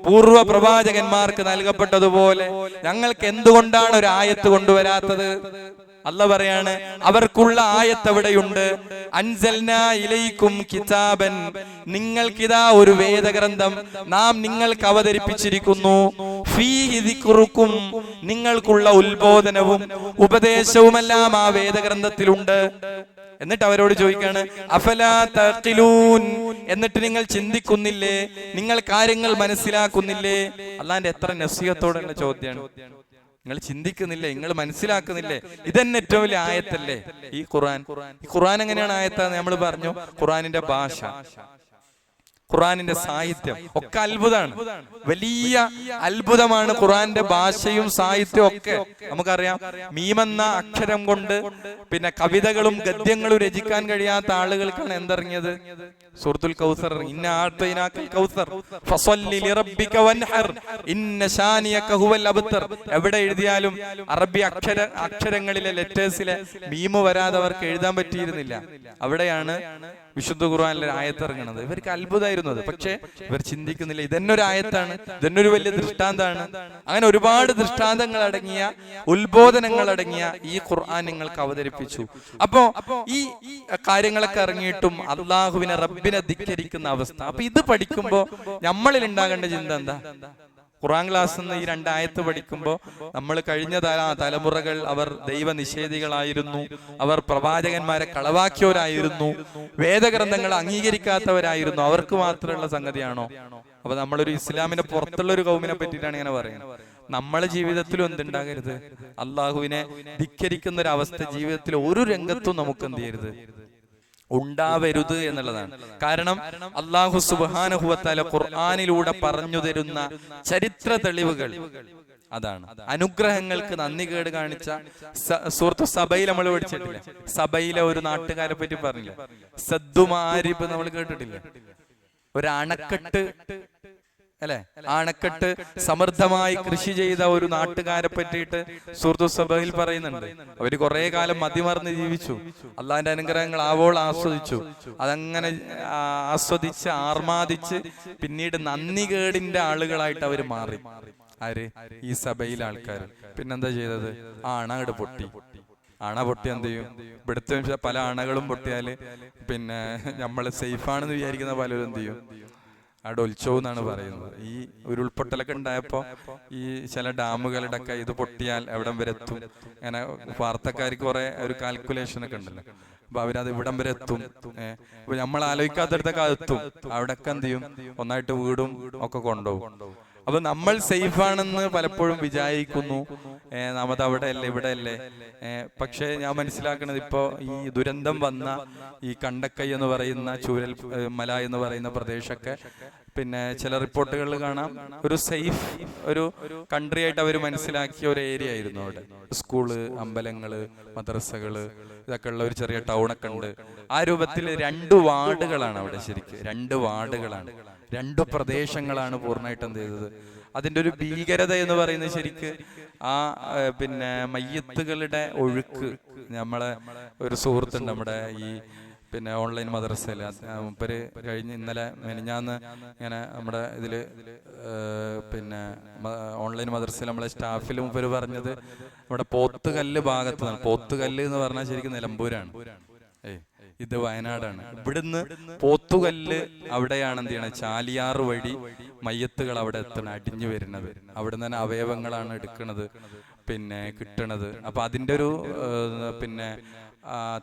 പൂർവ പ്രവാചകന്മാർക്ക് നൽകപ്പെട്ടതുപോലെ ഞങ്ങൾക്ക് എന്തുകൊണ്ടാണ് ഒരു ആയത്ത് കൊണ്ടുവരാത്തത്? അല്ലാഹു പറയാണ്, അവർക്കുള്ള ആയത്ത് എവിടെയുണ്ട്? അൻസൽനാ ഇലൈക്കും കിതാബൻ, നിങ്ങൾക്കിതാ ഒരു വേദഗ്രന്ഥം നാം നിങ്ങൾക്ക് അവതരിപ്പിച്ചിരിക്കുന്നു. ഫീഹി ദിക്റുക്കും, നിങ്ങൾക്കുള്ള ഉത്ബോധനവും ഉപദേശവുമെല്ലാം ആ വേദഗ്രന്ഥത്തിലുണ്ട്. എന്നിട്ട് അവരോട് ചോദിക്കാണ്, അഫലാ തഖിലൂൻ, എന്നിട്ട് നിങ്ങൾ ചിന്തിക്കുന്നില്ലേ? നിങ്ങൾ കാര്യങ്ങൾ മനസ്സിലാക്കുന്നില്ലേ? അല്ലാഹുവിന്റെ എത്ര നസീഹത്തോടുള്ള ചോദ്യമാണ്. നിങ്ങൾ ചിന്തിക്കുന്നില്ലേ? നിങ്ങൾ മനസ്സിലാക്കുന്നില്ലേ? ഇതന്നെ ഏറ്റവും വലിയ ആയത്തല്ലേ ഈ ഖുർആൻ. ഈ ഖുർആൻ എങ്ങനെയാണ് ആയത്താന്ന് നമ്മൾ പറഞ്ഞു. ഖുർആനിന്റെ ഭാഷ, ഖുർആനിന്റെ സാഹിത്യം ഒക്കെ അത്ഭുതമാണ്. വലിയ അത്ഭുതമാണ് ഖുർആന്റെ ഭാഷയും സാഹിത്യവും ഒക്കെ. നമുക്കറിയാം, മീമെന്ന അക്ഷരം കൊണ്ട് പിന്നെ കവിതകളും ഗദ്യങ്ങളും രചിക്കാൻ കഴിയാത്ത ആളുകൾക്കാണ് എന്തിറങ്ങിയത്? സൂറത്തുൽ കൗസർ. ഇന്ന ആഅതൈനാകൽ കൗസർ ഫസല്ലി ലിറബ്ബിക വൻഹർ ഇന്ന ശാനിയക ഹുവൽ അബ്തർ. എവിടെ എഴുതിയാലും അറബി അക്ഷരങ്ങളിലെ ലെറ്റേഴ്സിലെ മീമ് വരാതെ അവർക്ക് എഴുതാൻ പറ്റിയിരുന്നില്ല. അവിടെയാണ് വിശുദ്ധ ഖുർആനിലെ ആയത്ത് ഇറങ്ങുന്നത്. ഇവർക്ക് അത്ഭുതമായിരുന്നു അത്. പക്ഷെ ഇവർ ചിന്തിക്കുന്നില്ല, ഇതന്നൊരു ആയത്താണ്, ഇതന്നൊരു വലിയ ദൃഷ്ടാന്താണ്. അങ്ങനെ ഒരുപാട് ദൃഷ്ടാന്തങ്ങൾ അടങ്ങിയ, ഉത്ബോധനങ്ങൾ അടങ്ങിയ ഈ ഖുർആൻ നിങ്ങൾക്ക് അവതരിപ്പിച്ചു. അപ്പോ ഈ കാര്യങ്ങളൊക്കെ ഇറങ്ങിയിട്ടും അള്ളാഹുവിനെ, റബ്ബിനെ ധിക്കരിക്കുന്ന അവസ്ഥ. അപ്പൊ ഇത് പഠിക്കുമ്പോ നമ്മളിൽ ഉണ്ടാകേണ്ട ചിന്ത എന്താ? ഖുർആൻ ക്ലാസ് ഈ രണ്ടായത്ത് പഠിക്കുമ്പോൾ നമ്മൾ കഴിഞ്ഞ തലമുറകൾ അവർ ദൈവനിഷേധികളായിരുന്നു, അവർ പ്രവാചകന്മാരെ കളവാക്കിയവരായിരുന്നു, വേദഗ്രന്ഥങ്ങൾ അംഗീകരിക്കാത്തവരായിരുന്നു. അവർക്ക് മാത്രമുള്ള സംഗതിയാണോ? അപ്പൊ നമ്മളൊരു ഇസ്ലാമിന്റെ പുറത്തുള്ള ഒരു കൗമിനെ പറ്റിയിട്ടാണ് ഇങ്ങനെ പറയുന്നത്. നമ്മളെ ജീവിതത്തിലും എന്തുണ്ടാകരുത്? അള്ളാഹുവിനെ ധിക്കരിക്കുന്ന ഒരു അവസ്ഥ ജീവിതത്തിൽ ഒരു രംഗത്തും നമുക്ക് എന്ത് ചെയ്യരുത്? ഉണ്ടാവരുത് എന്നുള്ളതാണ്. കാരണം അല്ലാഹു സുബ്ഹാനഹു വ തആല ഖുർആനിലൂടെ പറഞ്ഞു തരുന്ന ചരിത്ര തെളിവുകൾ അതാണ്. അനുഗ്രഹങ്ങൾക്ക് നന്ദി കേട് കാണിച്ച സൂറത്തു സബയിൽ നമ്മൾ പഠിച്ചിട്ടില്ല? സബയിലെ ഒരു നാട്ടുകാരെ പറ്റി പറഞ്ഞില്ല? സദ്ദുമാരിബ് നമ്മൾ കേട്ടിട്ടില്ല? ഒരു അണക്കെട്ട് അല്ലെ, അണക്കെട്ട് സമൃദ്ധമായി കൃഷി ചെയ്ത ഒരു നാട്ടുകാരെ പറ്റിയിട്ട് സൂറത്തു സബയിൽ പറയുന്നുണ്ട്. അവര് കുറെ കാലം മതിമറന്ന് ജീവിച്ചു, അള്ളാഹിന്റെ അനുഗ്രഹങ്ങൾ ആവോളം ആസ്വദിച്ചു. അതങ്ങനെ ആസ്വദിച്ച് ആർമാദിച്ച് പിന്നീട് നന്ദികേടിന്റെ ആളുകളായിട്ട് അവര് മാറി. ആര്? ഈ സബയിലെ ആൾക്കാർ. പിന്നെന്താ ചെയ്തത്? ആ അണ പൊട്ടി. അണ പൊട്ടി എന്ത് ചെയ്യും? ഇവിടുത്തെ പല അണകളും പൊട്ടിയാല് പിന്നെ നമ്മള് സേഫാണെന്ന് വിചാരിക്കുന്ന പലരും എന്ത് ചെയ്യും? അവിടെ ഒലിച്ചോവ് എന്നാണ് പറയുന്നത്. ഈ ഉരുൾപൊട്ടലൊക്കെ ഉണ്ടായപ്പോ ഈ ചില ഡാമുകളുടെ ഒക്കെ ഇത് പൊട്ടിയാൽ എവിടം വരെ എത്തും, അങ്ങനെ വാർത്തക്കാർക്ക് കുറെ ഒരു കാൽക്കുലേഷൻ ഒക്കെ ഉണ്ടല്ലോ. അപ്പൊ അവരത് ഇവിടം വരെ എത്തും. അപ്പൊ നമ്മൾ ആലോചിക്കാത്തടത്തൊക്കെ എത്തും. അവിടെയൊക്കെ എന്ത് ചെയ്യും? ഒന്നായിട്ട് വീടും ഒക്കെ കൊണ്ടുപോകും. അപ്പൊ നമ്മൾ സേഫ് ആണെന്ന് പലപ്പോഴും വിചാരിക്കുന്നു. നമ്മത് അവിടെ അല്ലേ, ഇവിടെ അല്ലേ. പക്ഷെ ഞാൻ മനസ്സിലാക്കുന്നത്, ഇപ്പോ ഈ ദുരന്തം വന്ന ഈ കണ്ടക്കൈ എന്ന് പറയുന്ന ചൂരൽ മല എന്ന് പറയുന്ന പ്രദേശമൊക്കെ പിന്നെ ചില റിപ്പോർട്ടുകളിൽ കാണാം, ഒരു സേഫ് ഒരു കൺട്രി ആയിട്ട് അവർ മനസ്സിലാക്കിയ ഒരു ഏരിയ ആയിരുന്നു. അവിടെ സ്കൂള്, അമ്പലങ്ങള്, മദ്രസകള് ഇതൊക്കെ ഉള്ള ഒരു ചെറിയ ടൗണൊക്കെ ഉണ്ട്. ആ രൂപത്തിൽ 2 വാർഡുകളാണ് അവിടെ. ശരിക്കും 2 വാർഡുകളാണ്, 2 പ്രദേശങ്ങളാണ് പൂർണ്ണമായിട്ട് എന്ത് ചെയ്തത്. അതിൻ്റെ ഒരു ഭീകരത എന്ന് പറയുന്നത് ശരിക്ക് ആ പിന്നെ മയ്യത്തുകളുടെ ഒഴുക്ക്. നമ്മളെ ഒരു സുഹൃത്തുണ്ട് നമ്മുടെ ഈ പിന്നെ ഓൺലൈൻ മദ്രസയിൽ. മുപ്പര് ഇന്നലെ മെനിഞ്ഞാന്ന് ഇങ്ങനെ നമ്മുടെ ഇതില് പിന്നെ ഓൺലൈൻ മദ്രസയിൽ നമ്മളെ സ്റ്റാഫിൽ മുപ്പര് പറഞ്ഞത് നമ്മുടെ പോത്തുകല്ല് ഭാഗത്താണ്. പോത്തുകല്ല് എന്ന് പറഞ്ഞാൽ ശരിക്കും നിലമ്പൂരാണ്. ഇത് വയനാടാണ്. ഇവിടുന്ന് പോത്തുകല്ല് അവിടെയാണ് എന്ത് ചെയ്യണത്? ചാലിയാറ് വഴി മയ്യത്തുകൾ അവിടെ എത്തണം, അടിഞ്ഞു വരുന്നത്. അവിടെ തന്നെ അവയവങ്ങളാണ് എടുക്കുന്നത്, പിന്നെ കിട്ടണത്. അപ്പൊ അതിൻ്റെ ഒരു പിന്നെ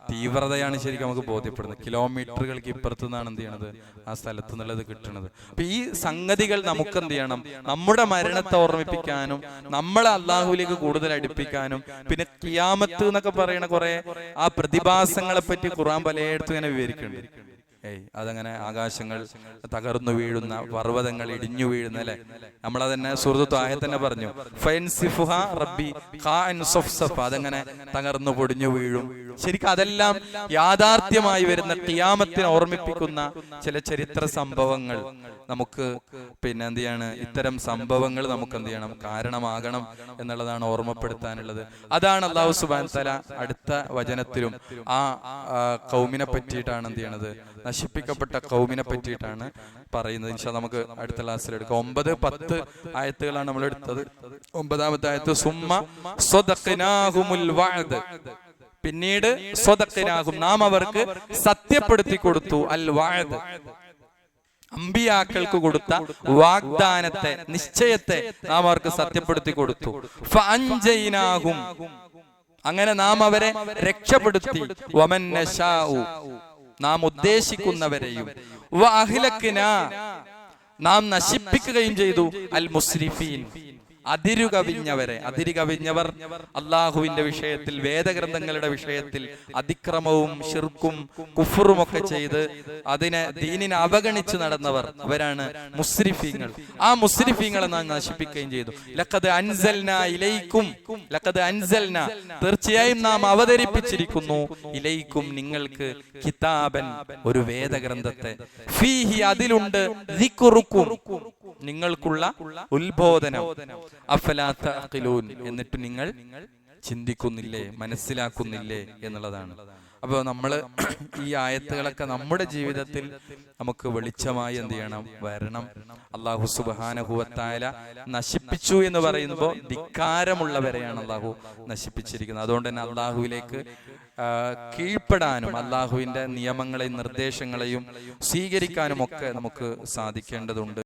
തീവ്രതയാണ് ശരിക്കും നമുക്ക് ബോധ്യപ്പെടുന്നത്. കിലോമീറ്ററുകൾക്ക് ഇപ്പുറത്തു നിന്നാണ് എന്ത് ചെയ്യണത്, ആ സ്ഥലത്ത് നിന്നുള്ളത് കിട്ടുന്നത്. അപ്പൊ ഈ സംഗതികൾ നമുക്ക് എന്ത് ചെയ്യണം, നമ്മുടെ മരണത്തെ ഓർമ്മിപ്പിക്കാനും നമ്മളെ അള്ളാഹുവിലേക്ക് കൂടുതൽ അടുപ്പിക്കാനും, പിന്നെ ഖിയാമത്ത് എന്നൊക്കെ പറയുന്ന കുറെ ആ പ്രതിഭാസങ്ങളെ പറ്റി ഖുർആൻ പലയിടത്തും ഇങ്ങനെ വിവരിക്കുന്നുണ്ട്. അതങ്ങനെ ആകാശങ്ങൾ തകർന്നു വീഴുന്ന, പർവ്വതങ്ങൾ ഇടിഞ്ഞു വീഴുന്ന, അല്ലെ? നമ്മളതന്നെ സൂറത്ത് ആയത്ത് തന്നെ പറഞ്ഞു, അതങ്ങനെ തകർന്നു പൊടിഞ്ഞു വീഴും. ശരിക്കും അതെല്ലാം യാഥാർത്ഥ്യമായി വരുന്ന ഖിയാമത്തിനെ ഓർമ്മിപ്പിക്കുന്ന ചില ചരിത്ര സംഭവങ്ങൾ നമുക്ക് പിന്നെ എന്ത് ചെയ്യാണ്, ഇത്തരം സംഭവങ്ങൾ നമുക്ക് എന്ത് ചെയ്യണം, കാരണമാകണം എന്നുള്ളതാണ് ഓർമ്മപ്പെടുത്താനുള്ളത്. അതാണ് അല്ലാഹു സുബ്ഹാനഹു വ തആല അടുത്ത വചനത്തിലും ആ ഖൗമിനെ പറ്റിയിട്ടാണ് എന്ത് ചെയ്യണത്, നശിപ്പിക്കപ്പെട്ട ഖൗമിനെ പറ്റിയിട്ടാണ് പറയുന്നത്. ഇൻഷാ അല്ലാഹ് നമുക്ക് അടുത്ത ക്ലാസ്സിൽ എടുക്കാം. 9, 10 ആയത്തുകളാണ് നമ്മൾ എടുത്തത്. 9-ാമത്തെ ആയത്ത് സുമ്മ സ്വദഖനാഹുമുൽ വഅദ്, പിന്നീട് സ്വദഖനാഹും, നാം അവർക്ക് സത്യപ്പെടുത്തി കൊടുത്തു, അൽ വഅദ്, അമ്പിയാക്കൾക്ക് കൊടുത്ത വാഗ്ദാനത്തെ, നിശ്ചയത്തെ നാം അവർക്ക് സത്യപ്പെടുത്തി കൊടുത്തു. ഫഅൻജൈനാഹും, അങ്ങനെ നാം അവരെ രക്ഷപ്പെടുത്തി. വമൻ നശാഉ, നാം ഉദ്ദേശിക്കുന്നവരെയും. വഅഹ്ലക്നാ, നാം നശിപ്പിക്കുകയും ചെയ്തു. അൽ മുസ്രിഫീൻ, അതിരുകവിഞ്ഞവരെ. അതിരുകവിഞ്ഞവർ അള്ളാഹുവിന്റെ വിഷയത്തിൽ, വേദഗ്രന്ഥങ്ങളുടെ വിഷയത്തിൽ അതിക്രമവും ശിർക്കും കുഫറും ഒക്കെ ചെയ്ത് അതിനെ, ദീനിനെ അവഗണിച്ച് നടന്നവർ, അവരാണ് മുസ്രിഫീങ്ങൾ. ആ മുസ്രിഫീങ്ങളെ നാം നശിപ്പിക്കുകയും ചെയ്തു. ലഖദ് അൻസൽനാ ഇലൈക്കും, ലഖദ് അൻസൽനാ, തീർച്ചയായും നാം അവതരിപ്പിച്ചിരിക്കുന്നു, ഇലൈക്കും, നിങ്ങൾക്ക്, കിതാബൻ, ഒരു വേദഗ്രന്ഥത്തെ, ഫീഹി, അതിലുണ്ട്, ദിക്റുക്കും, നിങ്ങൾക്കുള്ള ഉത്ബോധനം, അഫലാ തഅഖിലൂൻ, എന്നിട്ട് നിങ്ങൾ ചിന്തിക്കുന്നില്ലേ, മനസ്സിലാക്കുന്നില്ലേ എന്നുള്ളതാണ്. അപ്പോൾ നമ്മൾ ഈ ആയത്തുകളൊക്കെ നമ്മുടെ ജീവിതത്തിൽ നമുക്ക് വെളിച്ചമായി എന്ത് ചെയ്യണം, വരണം. അല്ലാഹു സുബ്ഹാനഹു വ തആല നശിപ്പിച്ചു എന്ന് പറയുമ്പോൾ ധിക്കാരമുള്ളവരെയാണ് അല്ലാഹു നശിപ്പിച്ചിരിക്കുന്നത്. അതുകൊണ്ട് തന്നെ അല്ലാഹുവിലേക്ക് കീഴ്പ്പെടാനും അല്ലാഹുവിന്റെ നിയമങ്ങളെയും നിർദ്ദേശങ്ങളെയും സ്വീകരിക്കാനും ഒക്കെ നമുക്ക് സാധിക്കേണ്ടതുണ്ട്.